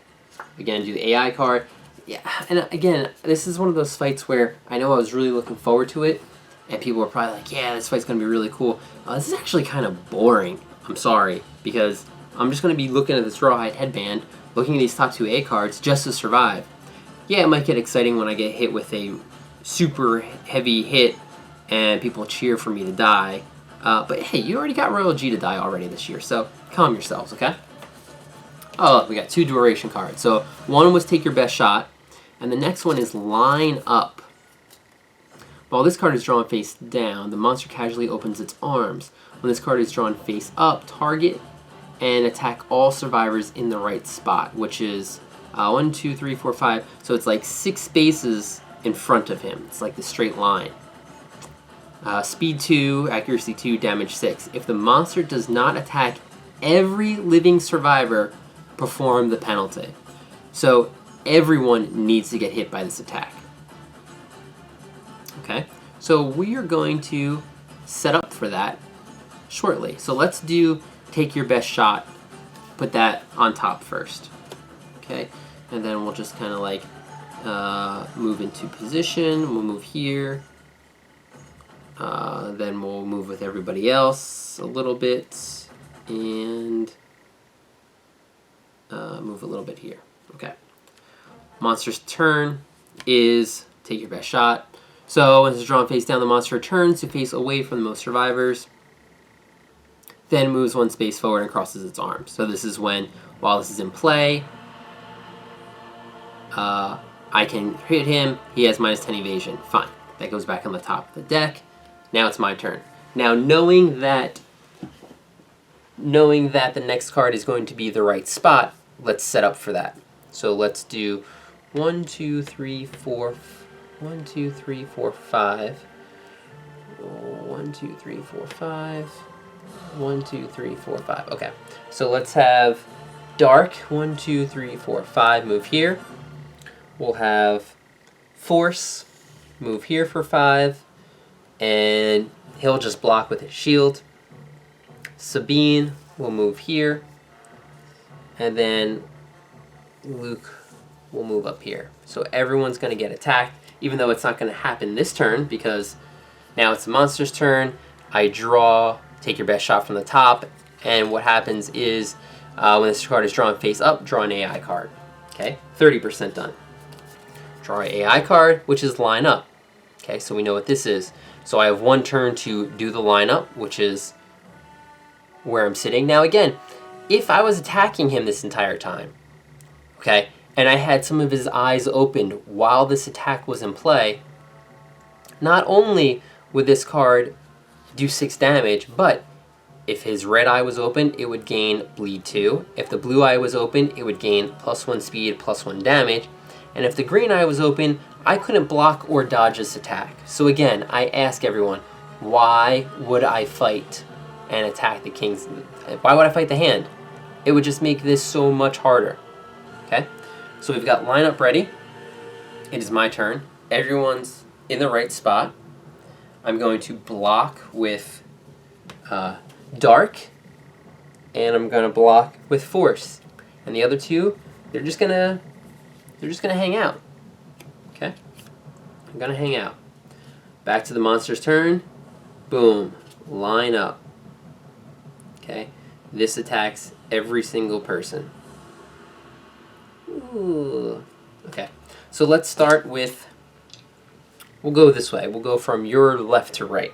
again do the AI card. Yeah, and again, this is one of those fights where I know I was really looking forward to it, and people were probably like, "Yeah, this fight's gonna be really cool." This is actually kind of boring. I'm sorry, because I'm just gonna be looking at this rawhide headband, looking at these top 2 A cards just to survive. Yeah, it might get exciting when I get hit with a super heavy hit and people cheer for me to die. But hey, you already got Royal G to die already this year, so calm yourselves, okay? Oh, we got 2 duration cards. So one was Take Your Best Shot, and the next one is Line Up. While this card is drawn face down, the monster casually opens its arms. When this card is drawn face up, target and attack all survivors in the right spot, which is 1, 2, 3, 4, 5. So it's like 6 spaces in front of him. It's like the straight line. Speed 2, accuracy 2, damage 6. If the monster does not attack every living survivor, perform the penalty. So everyone needs to get hit by this attack. Okay, so we are going to set up for that shortly. So let's do Take Your Best Shot. Put that on top first. Okay, and then we'll just kind of like move into position. We'll move here. Then we'll move with everybody else a little bit, and move a little bit here. Okay. Monster's turn is Take Your Best Shot. So when it's drawn face down, the monster returns to face away from the most survivors. Then moves 1 space forward and crosses its arms. So this is when, while this is in play, I can hit him. He has -10 evasion. Fine. That goes back on the top of the deck. Now it's my turn. Now knowing that the next card is going to be the right spot, let's set up for that. So let's do 1, 2, 3, 4, 1, 2, 3, 4, 5. 1, 2, 3, 4, 5. 1, 2, 3, 4, 5. Okay. So let's have Dark. 1, 2, 3, 4, 5. Move here. We'll have Force. Move here for 5. And he'll just block with his shield. Sabine will move here. And then Luke will move up here. So everyone's going to get attacked, even though it's not going to happen this turn, because now it's the monster's turn. I draw, Take Your Best Shot from the top, and what happens is when this card is drawn face up, draw an AI card. Okay, 30% done. Draw an AI card, which is Line Up. Okay, so we know what this is. So I have 1 turn to do the lineup, which is where I'm sitting. Now again, if I was attacking him this entire time, okay, and I had some of his eyes opened while this attack was in play, not only would this card do 6 damage, but if his red eye was open, it would gain bleed 2. If the blue eye was open, it would gain +1 speed, +1 damage. And if the green eye was open, I couldn't block or dodge this attack. So again, I ask everyone, why would I fight and attack the king's... Why would I fight the hand? It would just make this so much harder. Okay? So we've got lineup ready. It is my turn. Everyone's in the right spot. I'm going to block with Dark, and I'm going to block with Force. And the other two, they're just gonna hang out. Okay? I'm gonna hang out. Back to the monster's turn. Boom. Line up. Okay? This attacks every single person. Ooh. Okay. So let's start with, we'll go this way. We'll go from your left to right.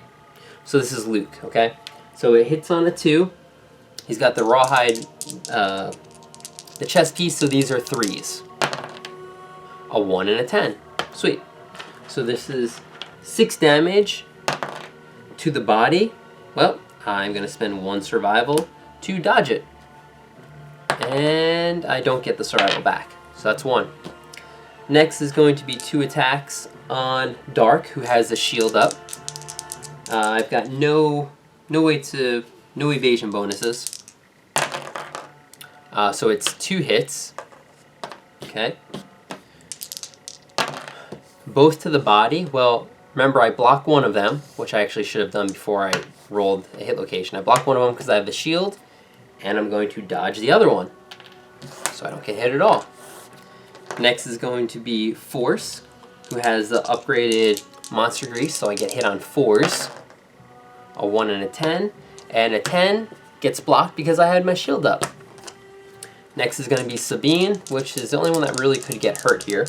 So this is Luke, okay? So it hits on a 2. He's got the rawhide, the chest piece, so these are 3s. A 1 and a 10. Sweet. So this is 6 damage to the body. Well, I'm going to spend 1 survival to dodge it. And I don't get the survival back. So that's 1. Next is going to be 2 attacks on Dark, who has a shield up. I've got no evasion bonuses. So it's 2 hits. Okay. Both to the body. Well, remember I block one of them, which I actually should have done before I rolled a hit location. I block one of them because I have the shield, and I'm going to dodge the other one, so I don't get hit at all. Next is going to be Force, who has the upgraded Monster Grease, so I get hit on 4s. A 1 and a 10, and a 10 gets blocked because I had my shield up. Next is going to be Sabine, which is the only one that really could get hurt here.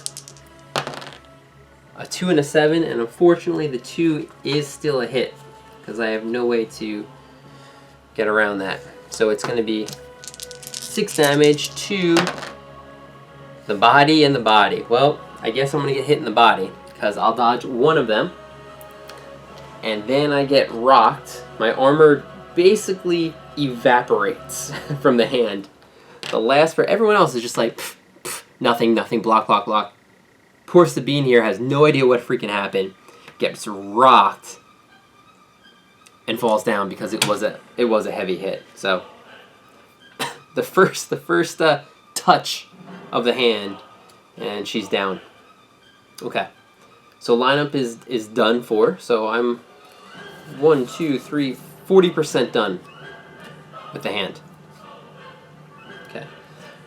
A 2 and a 7, and unfortunately the 2 is still a hit because I have no way to get around that. So it's going to be 6 damage to the body and the body. Well, I guess I'm going to get hit in the body because I'll dodge one of them, and then I get rocked. My armor basically evaporates from the hand. The last for everyone else is just like pff, pff, nothing, block, block, block. Poor Sabine here has no idea what freaking happened. Gets rocked and falls down because it was a heavy hit. So the first touch of the hand, and she's down. Okay, so lineup is done for. So I'm 1, 2, 3, 40% done with the hand. Okay,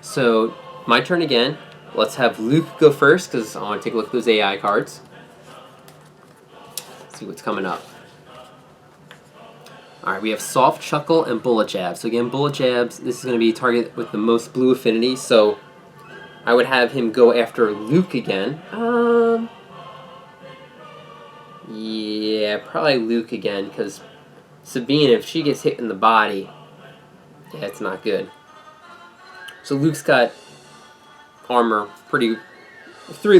so my turn again. Let's have Luke go first because I want to take a look at those AI cards. See what's coming up. Alright, we have Soft Chuckle and Bullet Jab. So again, Bullet Jabs, this is going to be target with the most blue affinity, so I would have him go after Luke again. Yeah, probably Luke again, because Sabine, if she gets hit in the body, yeah, it's not good. So Luke's got armor, 3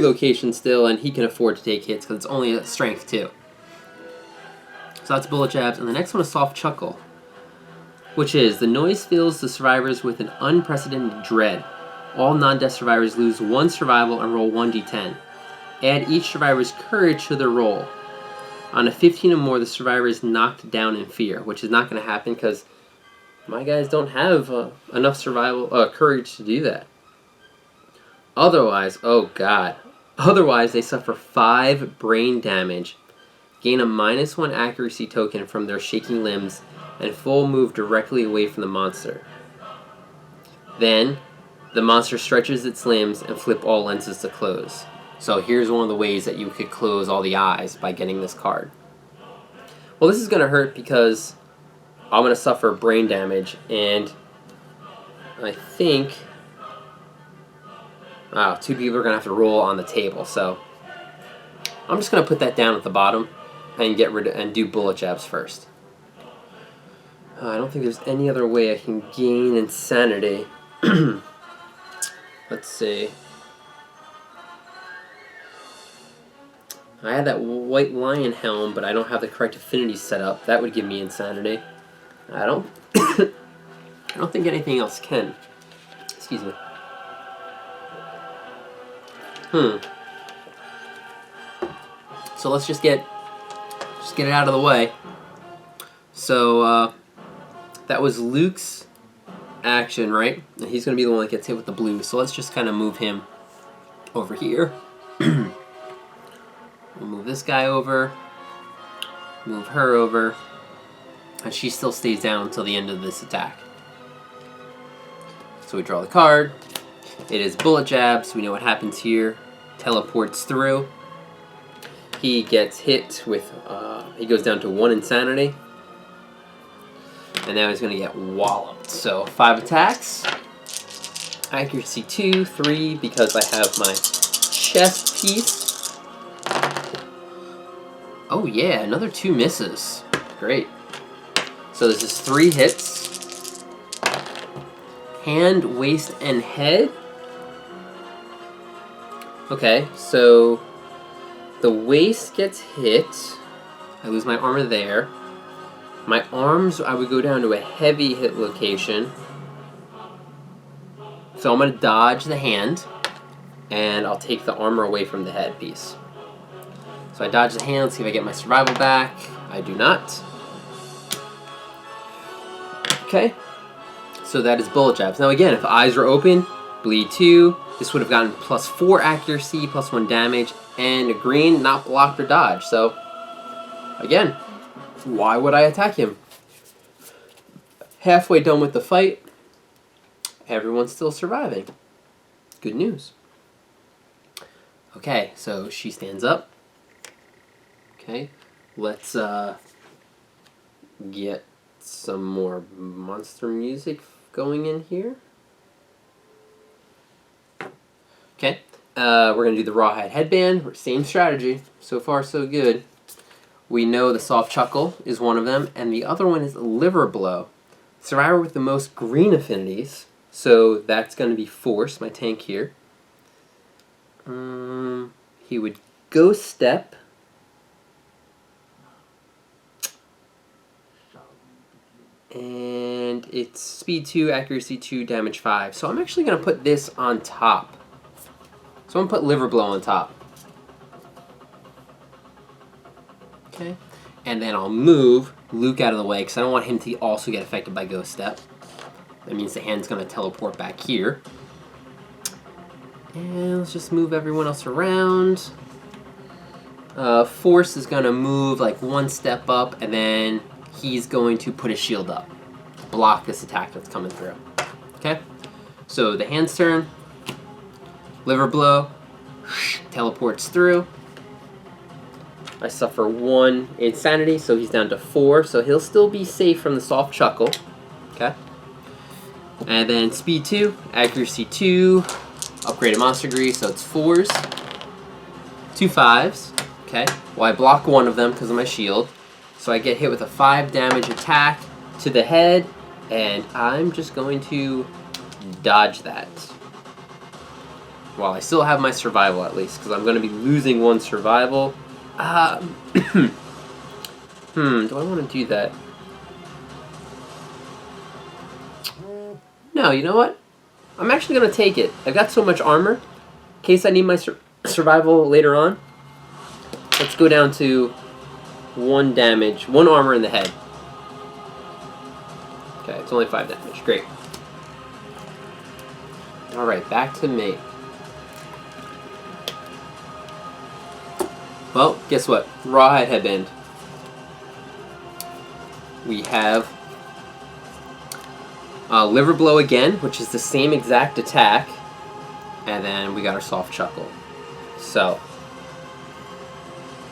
locations still, and he can afford to take hits because it's only a strength 2. So that's Bullet Jabs, and the next one is Soft Chuckle, which is the noise fills the survivors with an unprecedented dread. All non-death survivors lose 1 survival and roll 1d10. Add each survivor's courage to their roll. On a 15 or more, the survivor is knocked down in fear, which is not going to happen because my guys don't have enough courage to do that. Otherwise, oh god. Otherwise, they suffer 5 brain damage, gain a -1 accuracy token from their shaking limbs, and full move directly away from the monster. Then, the monster stretches its limbs and flip all lenses to close. So here's one of the ways that you could close all the eyes by getting this card. Well, this is going to hurt because I'm going to suffer brain damage, and I think 2 people are going to have to roll on the table, so I'm just going to put that down at the bottom and do Bullet Jabs first. I don't think there's any other way I can gain insanity. Let's see. I had that white lion helm, but I don't have the correct affinity set up. That would give me insanity. I don't I don't think anything else can. Excuse me. So let's just get it out of the way. So that was Luke's action, right? And he's going to be the one that gets hit with the blue. So let's just kind of move him over here. We'll move this guy over. Move her over. And she still stays down until the end of this attack. So we draw the card. It is bullet jab, so we know what happens here. Teleports through. He gets hit with, he goes down to 1 insanity. And now he's going to get walloped. So 5 attacks. Accuracy 2, 3, because I have my chest piece. Oh yeah, another 2 misses. Great. So this is 3 hits. Hand, waist, and head. Okay, so the waist gets hit. I lose my armor there. My arms, I would go down to a heavy hit location. So I'm going to dodge the hand, and I'll take the armor away from the head piece. So I dodge the hand, see if I get my survival back. I do not. Okay, so that is bullet jabs. Now again, if eyes were open, bleed 2. This would have gotten +4 accuracy, +1 damage, and a green, not blocked or dodged. So, again, why would I attack him? Halfway done with the fight, everyone's still surviving. Good news. Okay, so she stands up. Okay, let's get some more monster music going in here. Okay, we're going to do the rawhide headband. Same strategy. So far, so good. We know the soft chuckle is one of them, and the other one is liver blow. Survivor with the most green affinities, so that's going to be Force, my tank here. He would ghost step. And it's speed 2, accuracy 2, damage 5. So I'm actually going to put this on top. So I'm going to put liver blow on top. Okay. And then I'll move Luke out of the way because I don't want him to also get affected by ghost step. That means the hand's going to teleport back here. And let's just move everyone else around. Force is going to move like 1 step up, and then he's going to put his shield up. Block this attack that's coming through. Okay? So the hand's turn. Liver blow. Teleports through. I suffer 1 insanity, so he's down to 4. So he'll still be safe from the soft chuckle. Okay? And then speed 2, accuracy 2, upgraded monster grease, so it's 4s. 2 5s. Okay? Well, I block 1 of them because of my shield. So I get hit with a 5 damage attack to the head, and I'm just going to dodge that. While I still have my survival at least, because I'm going to be losing 1 survival. Do I want to do that? No, you know what? I'm actually going to take it. I've got so much armor, in case I need my survival later on. Let's go down to 1 damage, 1 armor in the head. Okay, it's only 5 damage. Great. Alright, back to me. Well, guess what? Rawhide headband. We have liver blow again, which is the same exact attack. And then we got our soft chuckle. So,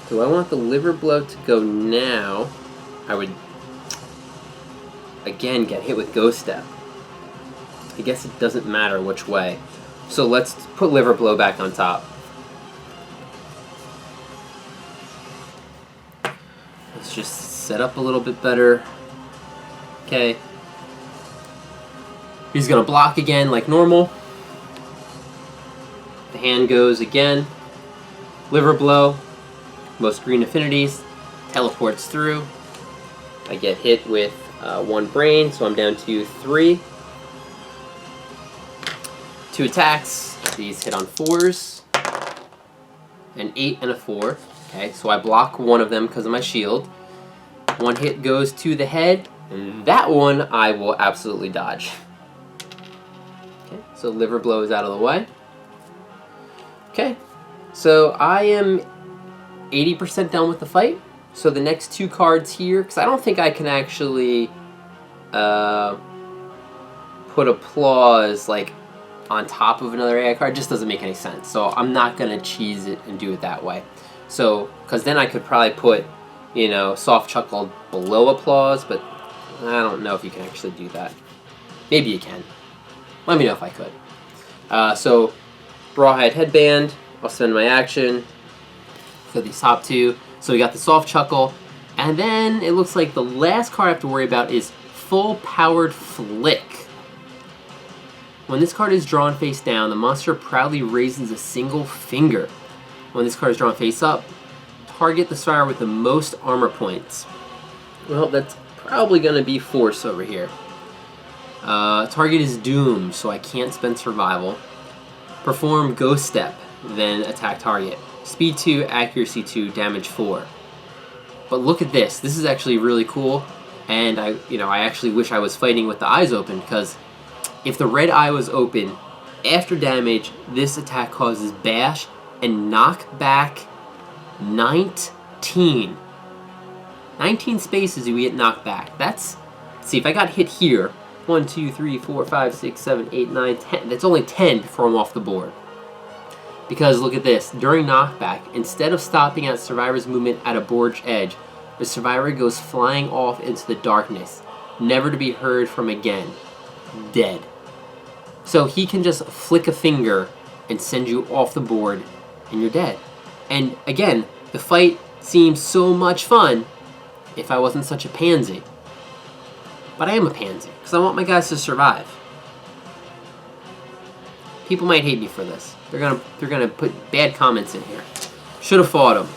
do I want the liver blow to go now? I would, again, get hit with ghost step. I guess it doesn't matter which way. So let's put liver blow back on top. Let's just set up a little bit better. Okay. He's going to block again like normal. The hand goes again. Liver blow. Most green affinities. Teleports through. I get hit with 1 brain, so I'm down to 3. 2 attacks. These hit on 4s. An 8 and a 4. Okay, so I block 1 of them because of my shield. 1 hit goes to the head, and that one I will absolutely dodge. Okay, so liver blow is out of the way. Okay, so I am 80% done with the fight. So the next 2 cards here, because I don't think I can actually put Applause like on top of another AI card. It just doesn't make any sense. So I'm not gonna cheese it and do it that way. So, because then I could probably put, you know, Soft Chuckle below Applause, but I don't know if you can actually do that. Maybe you can. Let me know if I could. So, Rawhide Headband. I'll spend my action for these top 2. So we got the Soft Chuckle, and then it looks like the last card I have to worry about is Full Powered Flick. When this card is drawn face down, the monster proudly raises a single finger. When this card is drawn face up, target the survivor with the most armor points. Well, that's probably going to be Force over here. Target is doomed, so I can't spend survival. Perform Ghost Step, then attack target. Speed 2, accuracy 2, damage 4. But look at this. This is actually really cool, and I actually wish I was fighting with the eyes open, because if the red eye was open, after damage, this attack causes bash and knock back 19. 19 spaces you get knocked back. That's, see, if I got hit here, 1, 2, 3, 4, 5, 6, 7, 8, 9, 10. That's only 10 before I'm off the board. Because look at this. During knockback, instead of stopping at survivor's movement at a board's edge, the survivor goes flying off into the darkness, never to be heard from again. Dead. So he can just flick a finger and send you off the board, and you're dead. And again, the fight seems so much fun if I wasn't such a pansy. But I am a pansy, because I want my guys to survive. People might hate me for this. They're gonna put bad comments in here. Should have fought him.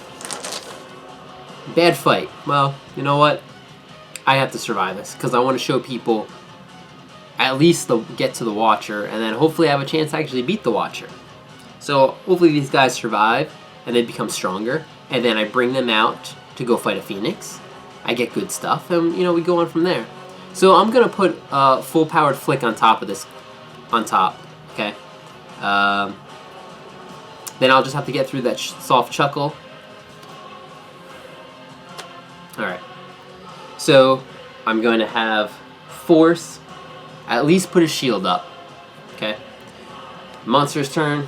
Bad fight. Well, you know what? I have to survive this because I want to show people at least get to the Watcher, and then hopefully I have a chance to actually beat the Watcher. So hopefully these guys survive and they become stronger, and then I bring them out to go fight a Phoenix. I get good stuff, and we go on from there. So I'm gonna put Full Powered Flick on top of this, on top. Okay. Then I'll just have to get through that Soft Chuckle. Alright. So I'm going to have Force at least put his shield up. Okay. Monster's turn.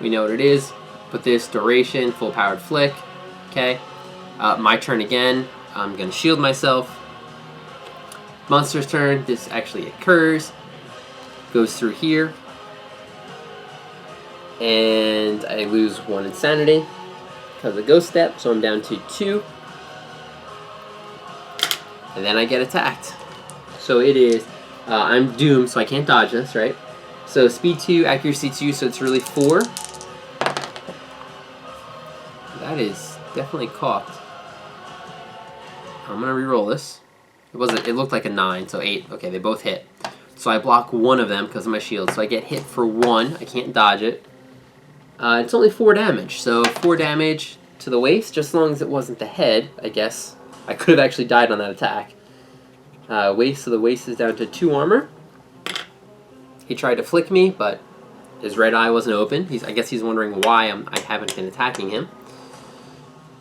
We know what it is. Put this duration, Full Powered Flick. Okay. My turn again. I'm going to shield myself. Monster's turn. This actually occurs. Goes through here. And I lose 1 insanity because of Ghost Step, so I'm down to 2. And then I get attacked. So it is, I'm doomed, so I can't dodge this, right? So speed 2, accuracy 2, so it's really 4. That is definitely cocked. I'm gonna re-roll this. It looked like a 9, so 8. Okay, they both hit. So I block 1 of them because of my shield. So I get hit for 1. I can't dodge it. It's only 4 damage, so 4 damage to the waist, just as long as it wasn't the head, I guess. I could have actually died on that attack. Waist, so the waist is down to 2 armor. He tried to flick me, but his red eye wasn't open. I guess he's wondering why I haven't been attacking him.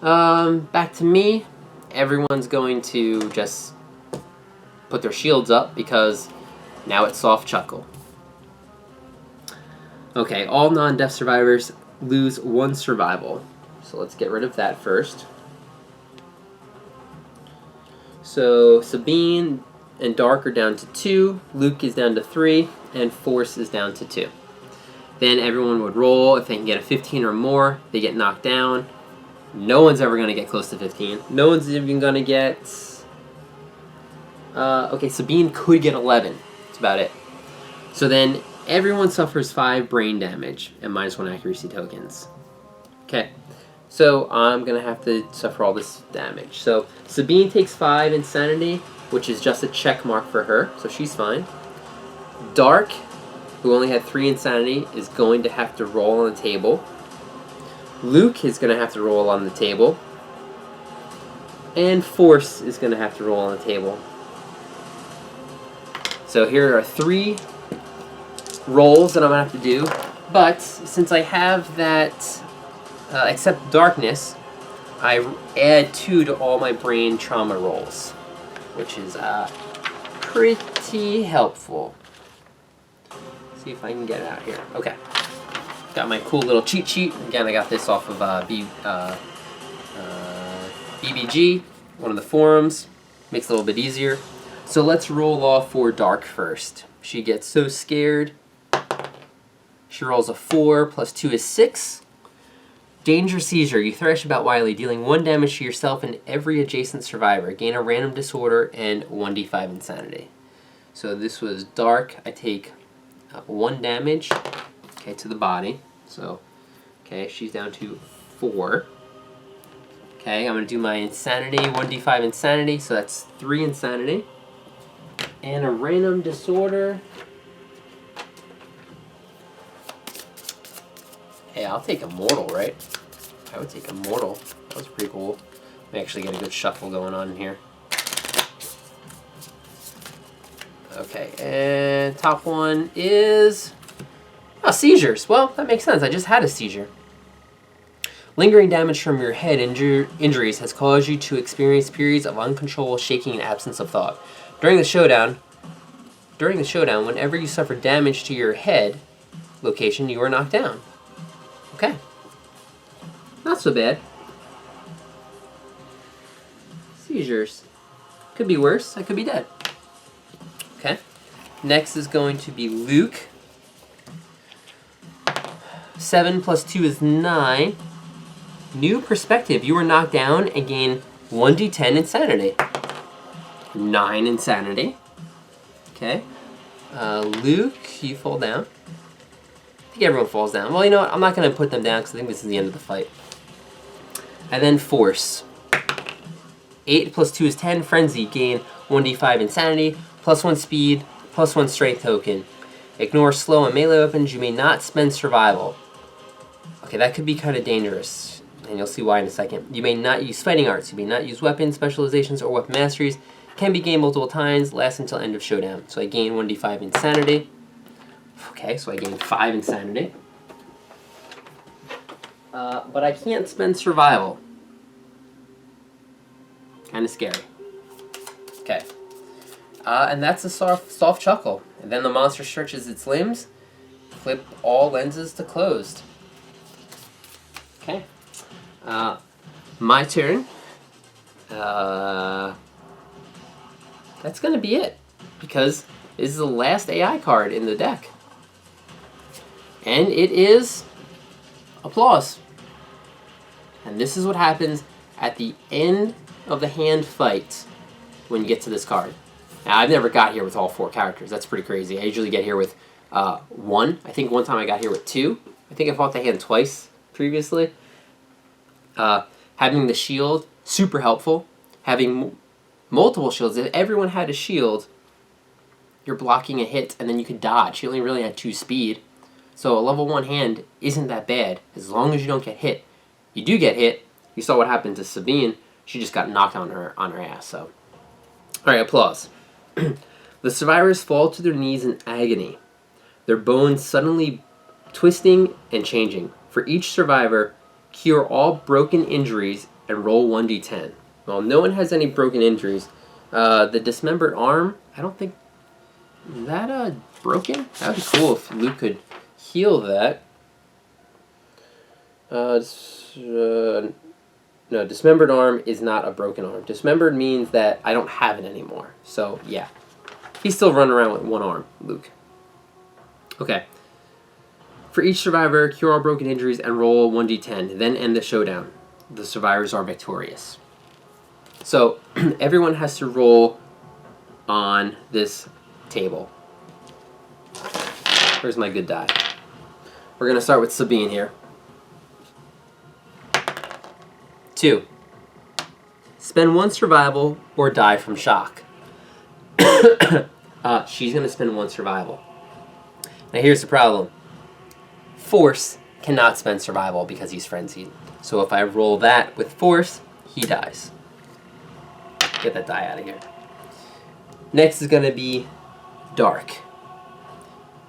Back to me. Everyone's going to just put their shields up because now it's Soft Chuckle. Okay, all non-death survivors lose 1 survival. So let's get rid of that first. So Sabine and Dark are down to 2, Luke is down to 3, and Force is down to 2. Then everyone would roll. If they can get a 15 or more, they get knocked down. No one's ever going to get close to 15. No one's even going to get... okay, Sabine could get 11. That's about it. So then everyone suffers 5 brain damage and -1 accuracy tokens. Okay, so I'm going to have to suffer all this damage. So Sabine takes 5 insanity, which is just a check mark for her, so she's fine. Dark, who only had 3 insanity, is going to have to roll on the table. Luke is going to have to roll on the table. And Force is going to have to roll on the table. So here are 3 rolls that I'm going to have to do. But since I have that, except Darkness, I add 2 to all my brain trauma rolls, which is pretty helpful. See if I can get it out here. Okay. Got my cool little cheat sheet. Again, I got this off of BBG, one of the forums. Makes it a little bit easier. So let's roll off for Dark first. She gets so scared. She rolls a 4, plus 2 is 6. Danger Seizure. You thrash about wildly, dealing 1 damage to yourself and every adjacent survivor. Gain a random disorder and 1d5 insanity. So this was Dark. I take 1 damage, okay, to the body. So, okay, she's down to 4. Okay, I'm going to do my insanity, 1d5 insanity, so that's 3 insanity. And a random disorder. Hey, I'll take Immortal, right? I would take Immortal. That was pretty cool. We actually get a good shuffle going on in here. Okay, and top one is... oh, seizures. Well, that makes sense. I just had a seizure. Lingering damage from your head injuries has caused you to experience periods of uncontrollable shaking and absence of thought. During the showdown, whenever you suffer damage to your head location, you are knocked down. Okay. Not so bad. Seizures. Could be worse. I could be dead. Okay. Next is going to be Luke. 7 plus 2 is 9. New perspective. You are knocked down and gain 1d10 insanity. 9 insanity. Okay. Luke, you fall down. I think everyone falls down. Well, you know what? I'm not going to put them down because I think this is the end of the fight. And then Force. 8 plus 2 is 10. Frenzy. Gain 1d5 insanity. Plus 1 speed. Plus 1 strength token. Ignore slow and melee weapons. You may not spend survival. Okay, that could be kind of dangerous. And you'll see why in a second. You may not use fighting arts. You may not use weapons, specializations, or weapon masteries. Can be gained multiple times. Lasts until end of showdown. So I gain 1d5 insanity. Okay, so I gain 5 insanity. But I can't spend survival. Kind of scary. Okay. And that's a soft chuckle. And then the monster stretches its limbs. Flip all lenses to closed. Okay. My turn. That's going to be it. Because this is the last AI card in the deck. And it is Applause. And this is what happens at the end of the hand fight when you get to this card. Now, I've never got here with all 4 characters. That's pretty crazy. I usually get here with 1. I think one time I got here with 2. I think I fought the hand twice previously. Having the shield, super helpful. Having multiple shields. If everyone had a shield, you're blocking a hit, and then you could dodge. You only really had 2 speed. So a level 1 hand isn't that bad, as long as you don't get hit. You do get hit. You saw what happened to Sabine. She just got knocked on her ass. So, all right, Applause. The survivors fall to their knees in agony, their bones suddenly twisting and changing. For each survivor, cure all broken injuries and roll 1d10. Well, no one has any broken injuries. The dismembered arm, I don't think... Is that broken? That would be cool if Luke could heal that. No, dismembered arm is not a broken arm. Dismembered means that I don't have it anymore. So, yeah. He's still running around with 1 arm, Luke. Okay. For each survivor, cure all broken injuries and roll 1d10. Then end the showdown. The survivors are victorious. So, everyone has to roll on this table. Where's my good die? We're going to start with Sabine here. 2. Spend 1 survival or die from shock. She's going to spend 1 survival. Now here's the problem. Force cannot spend survival because he's frenzied. So if I roll that with Force, he dies. Get that die out of here. Next is going to be Dark.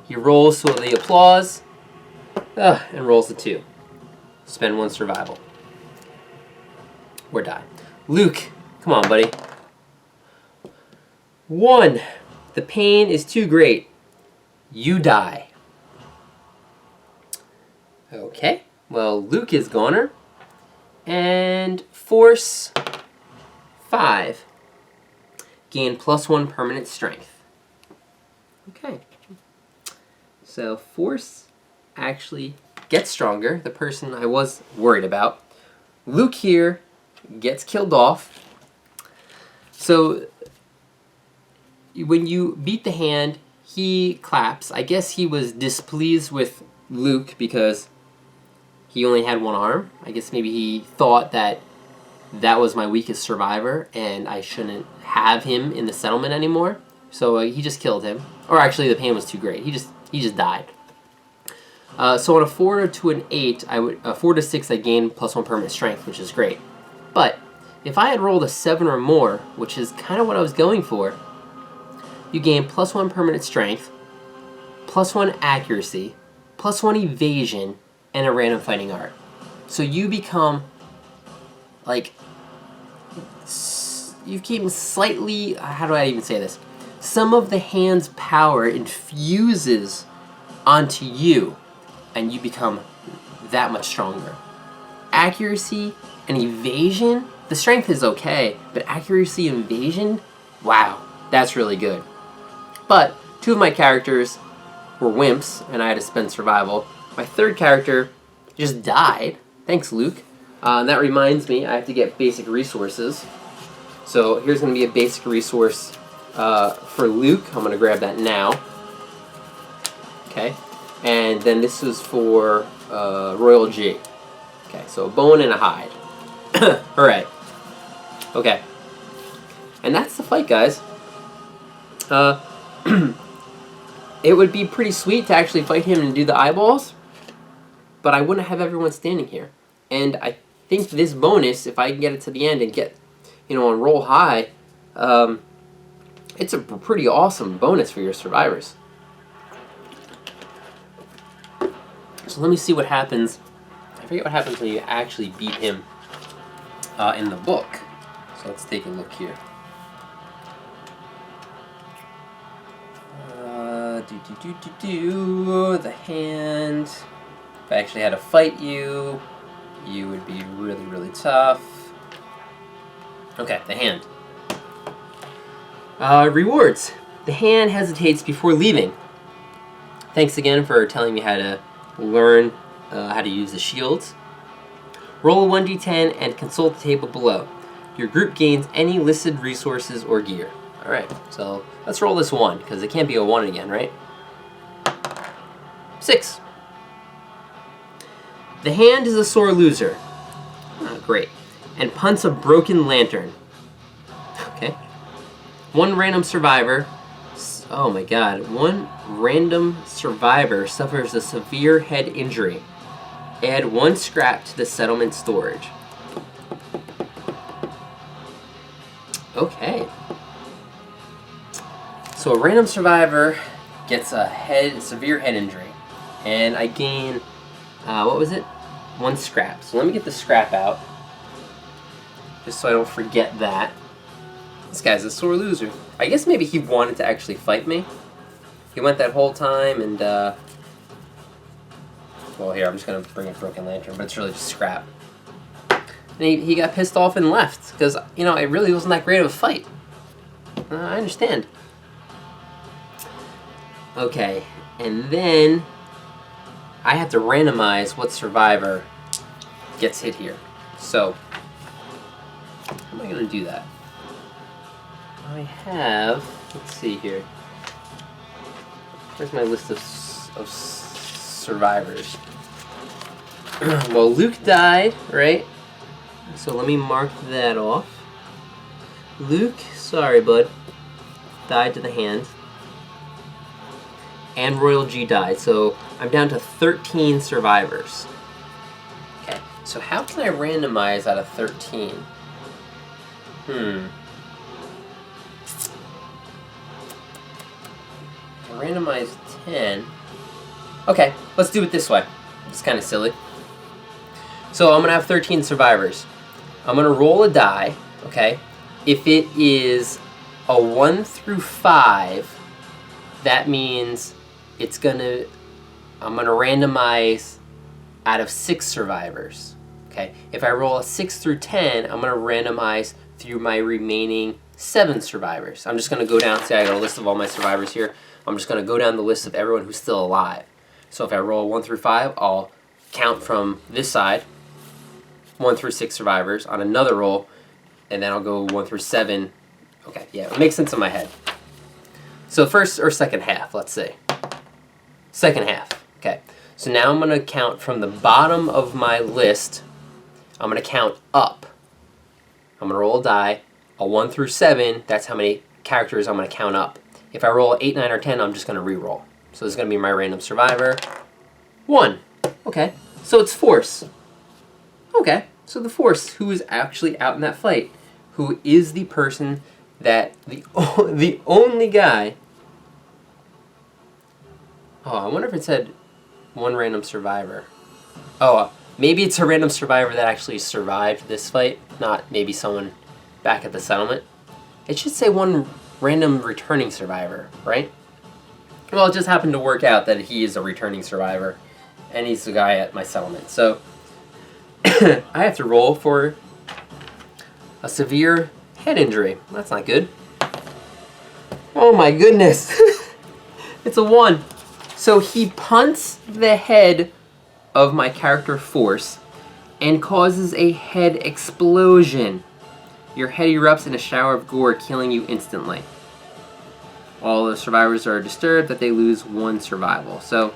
He rolls for the Applause and rolls a 2. Spend 1 survival. or die. Luke, come on, buddy. 1. The pain is too great. You die. Okay, well, Luke is goner. And force 5. Gain +1 permanent strength. Okay. So force actually gets stronger, the person I was worried about. Luke here gets killed off. So when you beat the hand, he claps. I guess he was displeased with Luke because he only had one arm. I guess maybe he thought that that was my weakest survivor and I shouldn't have him in the settlement anymore. So he just killed him. Or actually, the pain was too great. He just died. So on a 4 to an 8, 4 to 6, I gained +1 permanent strength, which is great. But if I had rolled a 7 or more, which is kind of what I was going for, you gain +1 permanent strength, +1 accuracy, +1 evasion, and a random fighting art. So you become, like, you became slightly, how do I even say this? Some of the hand's power infuses onto you, and you become that much stronger. Accuracy and evasion, the strength is okay, but accuracy and evasion, wow, that's really good. But 2 of my characters were wimps, and I had to spend survival. My 3rd character just died. Thanks, Luke. And that reminds me, I have to get basic resources. So here's going to be a basic resource for Luke. I'm going to grab that now. Okay. And then this is for Royal G. Okay, so a bone and a hide. Alright. Okay. And that's the fight, guys. It would be pretty sweet to actually fight him and do the eyeballs, but I wouldn't have everyone standing here. And I think this bonus, if I can get it to the end and get, on roll high, it's a pretty awesome bonus for your survivors. So let me see what happens. I forget what happens when you actually beat him in the book. So let's take a look here. The hand. If I actually had to fight you, you would be really, really tough. Okay, the hand. Rewards. The hand hesitates before leaving. Thanks again for telling me how to learn how to use the shields. Roll a 1d10 and consult the table below. Your group gains any listed resources or gear. Alright, so let's roll this 1, because it can't be a 1 again, right? 6. The hand is a sore loser. Oh, great. And punts a broken lantern. Okay. 1 random survivor. Oh my god. 1 random survivor suffers a severe head injury. Add 1 scrap to the settlement storage. Okay. So a random survivor gets a severe head injury. And I gain, what was it? 1 scrap. So let me get the scrap out, just so I don't forget that. This guy's a sore loser. I guess maybe he wanted to actually fight me. He went that whole time and, well, here, I'm just going to bring a broken lantern, but it's really just scrap. And he got pissed off and left, because, it really wasn't that great of a fight. I understand. Okay, and then I have to randomize what survivor gets hit here. So, how am I going to do that? I have, let's see here. Where's my list of survivors? Well, Luke died, right? So let me mark that off. Luke, sorry bud, died to the hand. And Royal G died, so I'm down to 13 survivors. Okay, so how can I randomize out of 13? Randomize 10. Okay, let's do it this way. It's kind of silly. So I'm going to have 13 survivors. I'm going to roll a die, okay? If it is a 1 through 5, that means I'm going to randomize out of 6 survivors, okay? If I roll a 6 through 10, I'm going to randomize through my remaining 7 survivors. I'm just going to go down, see I got a list of all my survivors here. I'm just going to go down the list of everyone who's still alive. So if I roll a 1 through 5, I'll count from this side, 1 through 6 survivors on another roll, and then I'll go 1 through 7. Okay, yeah, it makes sense in my head. So first or second half, let's see. Second half, okay. So now I'm going to count from the bottom of my list. I'm going to count up. I'm going to roll a die. A 1 through 7, that's how many characters I'm going to count up. If I roll 8, 9, or 10, I'm just going to re-roll. So this is going to be my random survivor. 1. Okay, so it's Force. Okay, so the Force, who is actually out in that fight, who is the person that, the only guy... Oh, I wonder if it said 1 random survivor. Oh, maybe it's a random survivor that actually survived this fight, not maybe someone back at the settlement. It should say 1 random returning survivor, right? Well, it just happened to work out that he is a returning survivor, and he's the guy at my settlement. So, I have to roll for a severe head injury. That's not good. Oh my goodness. It's a 1. So he punts the head of my character Force and causes a head explosion. Your head erupts in a shower of gore, killing you instantly. All the survivors are disturbed that they lose 1 survival. So,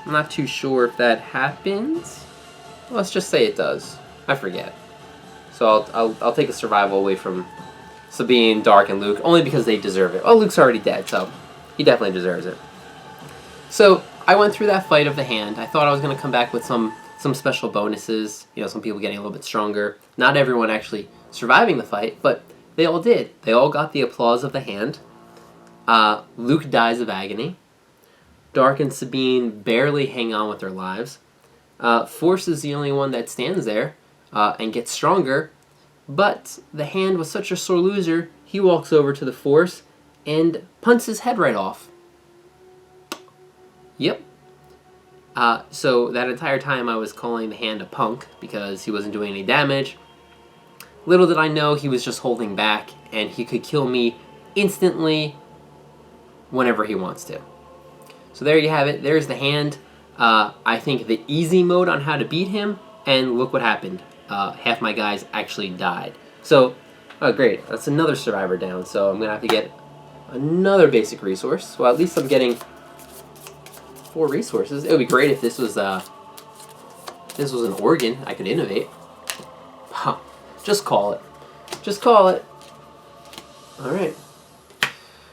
I'm not too sure if that happens. Let's just say it does. I forget. So I'll take a survival away from Sabine, Dark, and Luke, only because they deserve it. Oh, Luke's already dead, so he definitely deserves it. So, I went through that fight of the hand. I thought I was going to come back with some special bonuses. You know, some people getting a little bit stronger. Not everyone actually surviving the fight, but they all did. They all got the applause of the hand. Luke dies of agony. Dark and Sabine barely hang on with their lives. Force is the only one that stands there and gets stronger, but the hand was such a sore loser, he walks over to the Force and punts his head right off. Yep. So that entire time I was calling the hand a punk because he wasn't doing any damage. Little did I know he was just holding back, and he could kill me instantly whenever he wants to. So there you have it. There's the hand. I think the easy mode on how to beat him, and look what happened. Half my guys actually died. So, oh great, that's another survivor down. So I'm going to have to get another basic resource. Well, at least I'm getting 4 resources. It would be great if this was an organ I could innovate. Huh. Just call it. Just call it. Alright.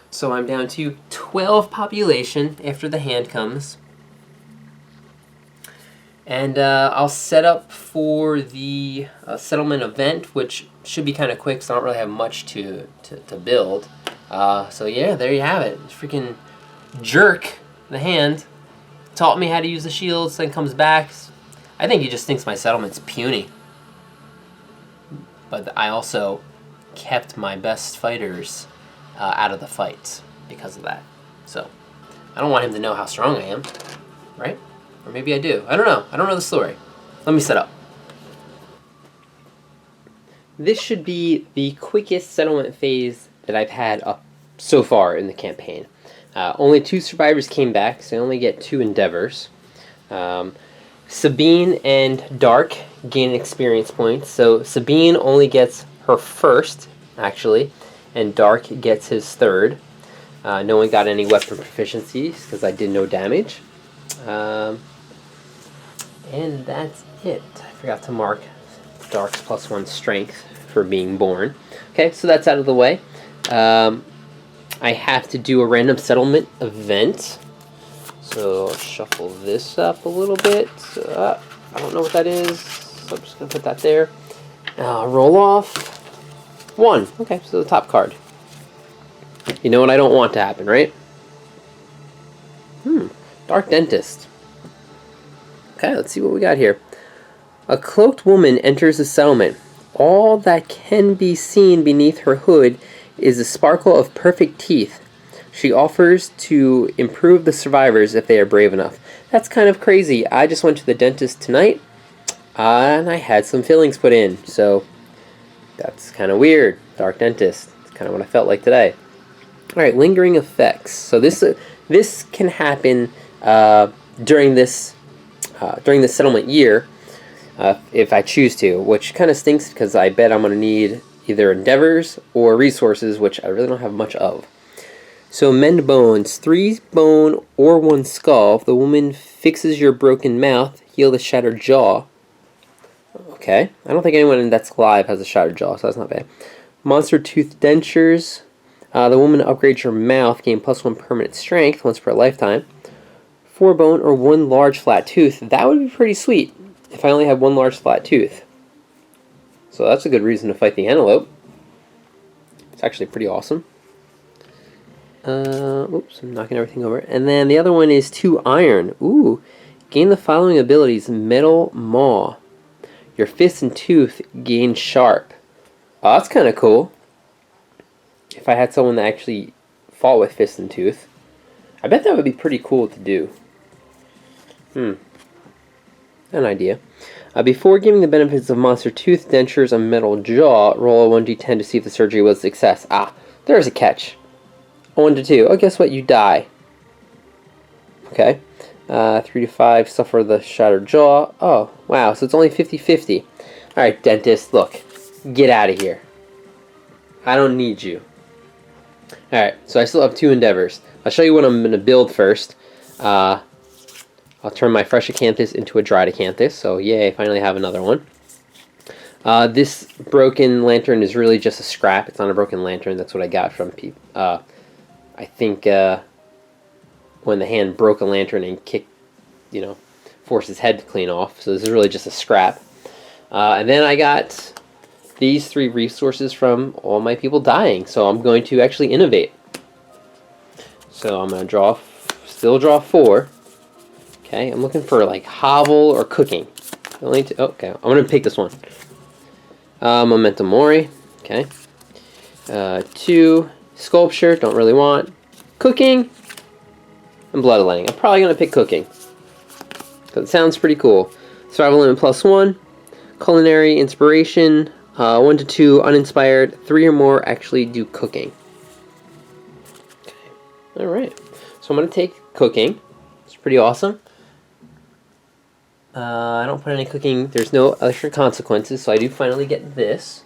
So I'm down to 12 population after the hand comes. And I'll set up for the settlement event, which should be kind of quick, so I don't really have much to build. So yeah, there you have it. Freaking jerk, the hand, taught me how to use the shields, then comes back. I think he just thinks my settlement's puny. But I also kept my best fighters out of the fight because of that. So I don't want him to know how strong I am, right? Or maybe I do. I don't know. I don't know the story. Let me set up. This should be the quickest settlement phase that I've had up so far in the campaign. Only 2 survivors came back, so I only get 2 endeavors. Sabine and Dark gain experience points. So Sabine only gets her first, actually, and Dark gets his third. No one got any weapon proficiencies because I did no damage. And that's it. I forgot to mark Dark's +1 strength for being born. Okay, so that's out of the way. I have to do a random settlement event. So I'll shuffle this up a little bit. I don't know what that is, so I'm just going to put that there. Roll off. 1. Okay, so the top card. You know what I don't want to happen, right? Dark Dentist. Okay, let's see what we got here. A cloaked woman enters the settlement. All that can be seen beneath her hood is the sparkle of perfect teeth. She offers to improve the survivors if they are brave enough. That's kind of crazy. I just went to the dentist tonight, and I had some fillings put in, so that's kind of weird. Dark dentist. It's kind of what I felt like today. All right, lingering effects. So this can happen during this settlement year if I choose to, which kind of stinks because I bet I'm going to need either endeavors or resources, which I really don't have much of. So mend bones, 3 bone or 1 skull. If the woman fixes your broken mouth, heal the shattered jaw. Okay, I don't think anyone that's alive has a shattered jaw, so that's not bad. Monster tooth dentures. The woman upgrades your mouth, gain +1 permanent strength once per lifetime. 4 bone or 1 large flat tooth. That would be pretty sweet if I only had 1 large flat tooth. So that's a good reason to fight the antelope. It's actually pretty awesome. Oops, I'm knocking everything over. And then the other one is 2 iron. Ooh, gain the following abilities. Metal maw. Your fist and tooth gain sharp. Oh, that's kind of cool. If I had someone that actually fought with fist and tooth, I bet that would be pretty cool to do. An idea. Before giving the benefits of monster tooth, dentures, and metal jaw, roll a 1d10 to see if the surgery was a success. Ah, there's a catch. 1 to 2. Oh, guess what? You die. Okay. 3 to 5, suffer the shattered jaw. Oh, wow. So it's only 50-50. Alright, dentist, look. Get out of here. I don't need you. Alright, so I still have 2 endeavors. I'll show you what I'm going to build first. I'll turn my fresh acanthus into a dried acanthus. So, yay, I finally have another one. This broken lantern is really just a scrap. It's not a broken lantern. That's what I got from people. I think when the hand broke a lantern and kicked, forced his head to clean off. So this is really just a scrap. And then I got these 3 resources from all my people dying. So I'm going to actually innovate. So I'm going to still draw 4. Okay, I'm looking for like hovel or cooking. Okay, I'm going to pick this one. Memento Mori. Okay. 2. Sculpture, don't really want. Cooking, and bloodletting. I'm probably going to pick cooking, because it sounds pretty cool. Survival limit +1. Culinary inspiration, 1 to 2 uninspired. 3 or more actually do cooking. Okay. Alright, so I'm going to take cooking. It's pretty awesome. I don't put any cooking. There's no extra consequences, so I do finally get this.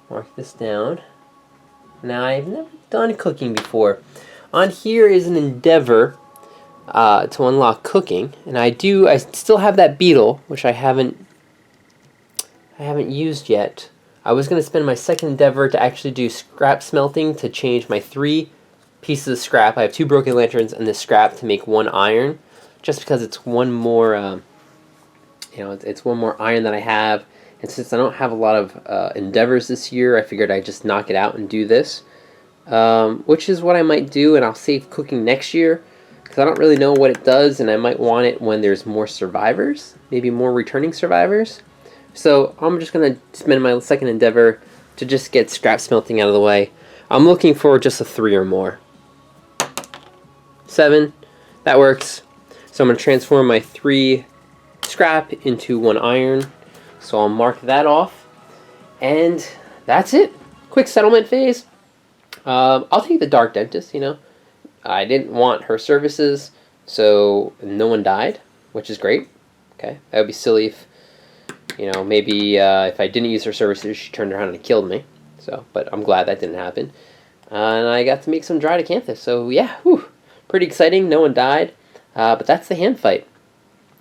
Mark this down. Now, I've never done cooking before. On here is an endeavor to unlock cooking, and I still have that beetle, which I haven't used yet. I was going to spend my second endeavor to actually do scrap smelting to change my 3 pieces of scrap. I have 2 broken lanterns and this scrap to make 1 iron, just because it's one more, it's 1 more iron that I have. And since I don't have a lot of endeavors this year, I figured I'd just knock it out and do this. Which is what I might do, and I'll save cooking next year. Because I don't really know what it does, and I might want it when there's more survivors. Maybe more returning survivors. So I'm just going to spend my second endeavor to just get scrap smelting out of the way. I'm looking for just a 3 or more. 7. That works. So I'm going to transform my 3 scrap into 1 iron. So I'll mark that off, and that's it. Quick settlement phase. I'll take the Dark Dentist, I didn't want her services, so no one died, which is great. Okay, that would be silly if, maybe if I didn't use her services, she turned around and killed me. So, but I'm glad that didn't happen. And I got to make some dried acanthus, so yeah, pretty exciting. No one died, but that's the hand fight.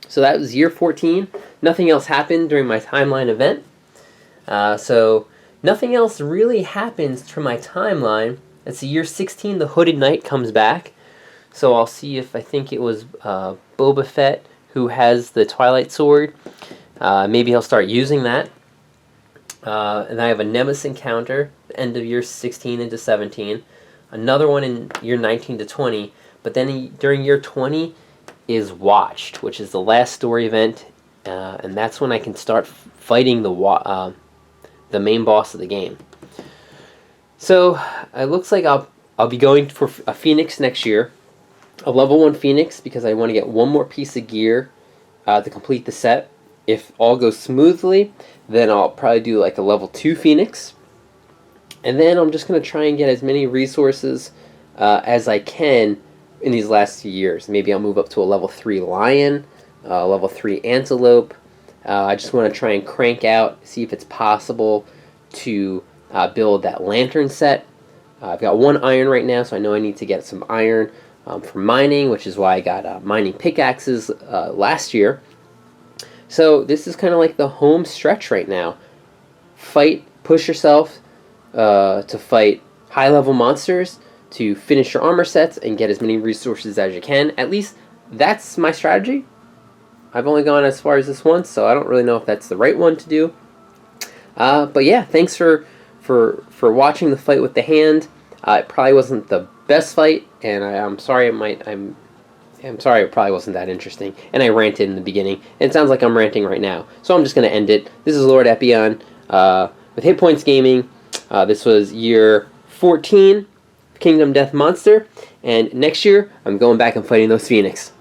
So that was year 14. Nothing else happened during my timeline event. So nothing else really happens for my timeline. It's year 16. The Hooded Knight comes back. So I'll see if I think it was Boba Fett who has the Twilight Sword. Maybe he'll start using that. And I have a Nemesis encounter, end of year 16 into 17. Another one in year 19 to 20. But then during year 20... is Watched, which is the last story event, and that's when I can start fighting the the main boss of the game. So it looks like I'll be going for a Phoenix next year, a level 1 Phoenix, because I want to get one more piece of gear to complete the set. If all goes smoothly, then I'll probably do like a level 2 Phoenix, and then I'm just going to try and get as many resources as I can in these last few years. Maybe I'll move up to a level 3 Lion, level 3 Antelope. I just want to try and crank out, see if it's possible to build that lantern set. I've got 1 iron right now, so I know I need to get some iron for mining, which is why I got mining pickaxes last year. So this is kind of like the home stretch right now. Push yourself to fight high-level monsters, to finish your armor sets, and get as many resources as you can. At least that's my strategy. I've only gone as far as this once, so I don't really know if that's the right one to do. But yeah, thanks for watching the fight with the hand. It probably wasn't the best fight, and I'm sorry I'm sorry it probably wasn't that interesting, and I ranted in the beginning, and it sounds like I'm ranting right now, so I'm just going to end it. This is Lord Epion with Hit Points Gaming. This was year 14, Kingdom Death Monster, and next year I'm going back and fighting those Phoenix.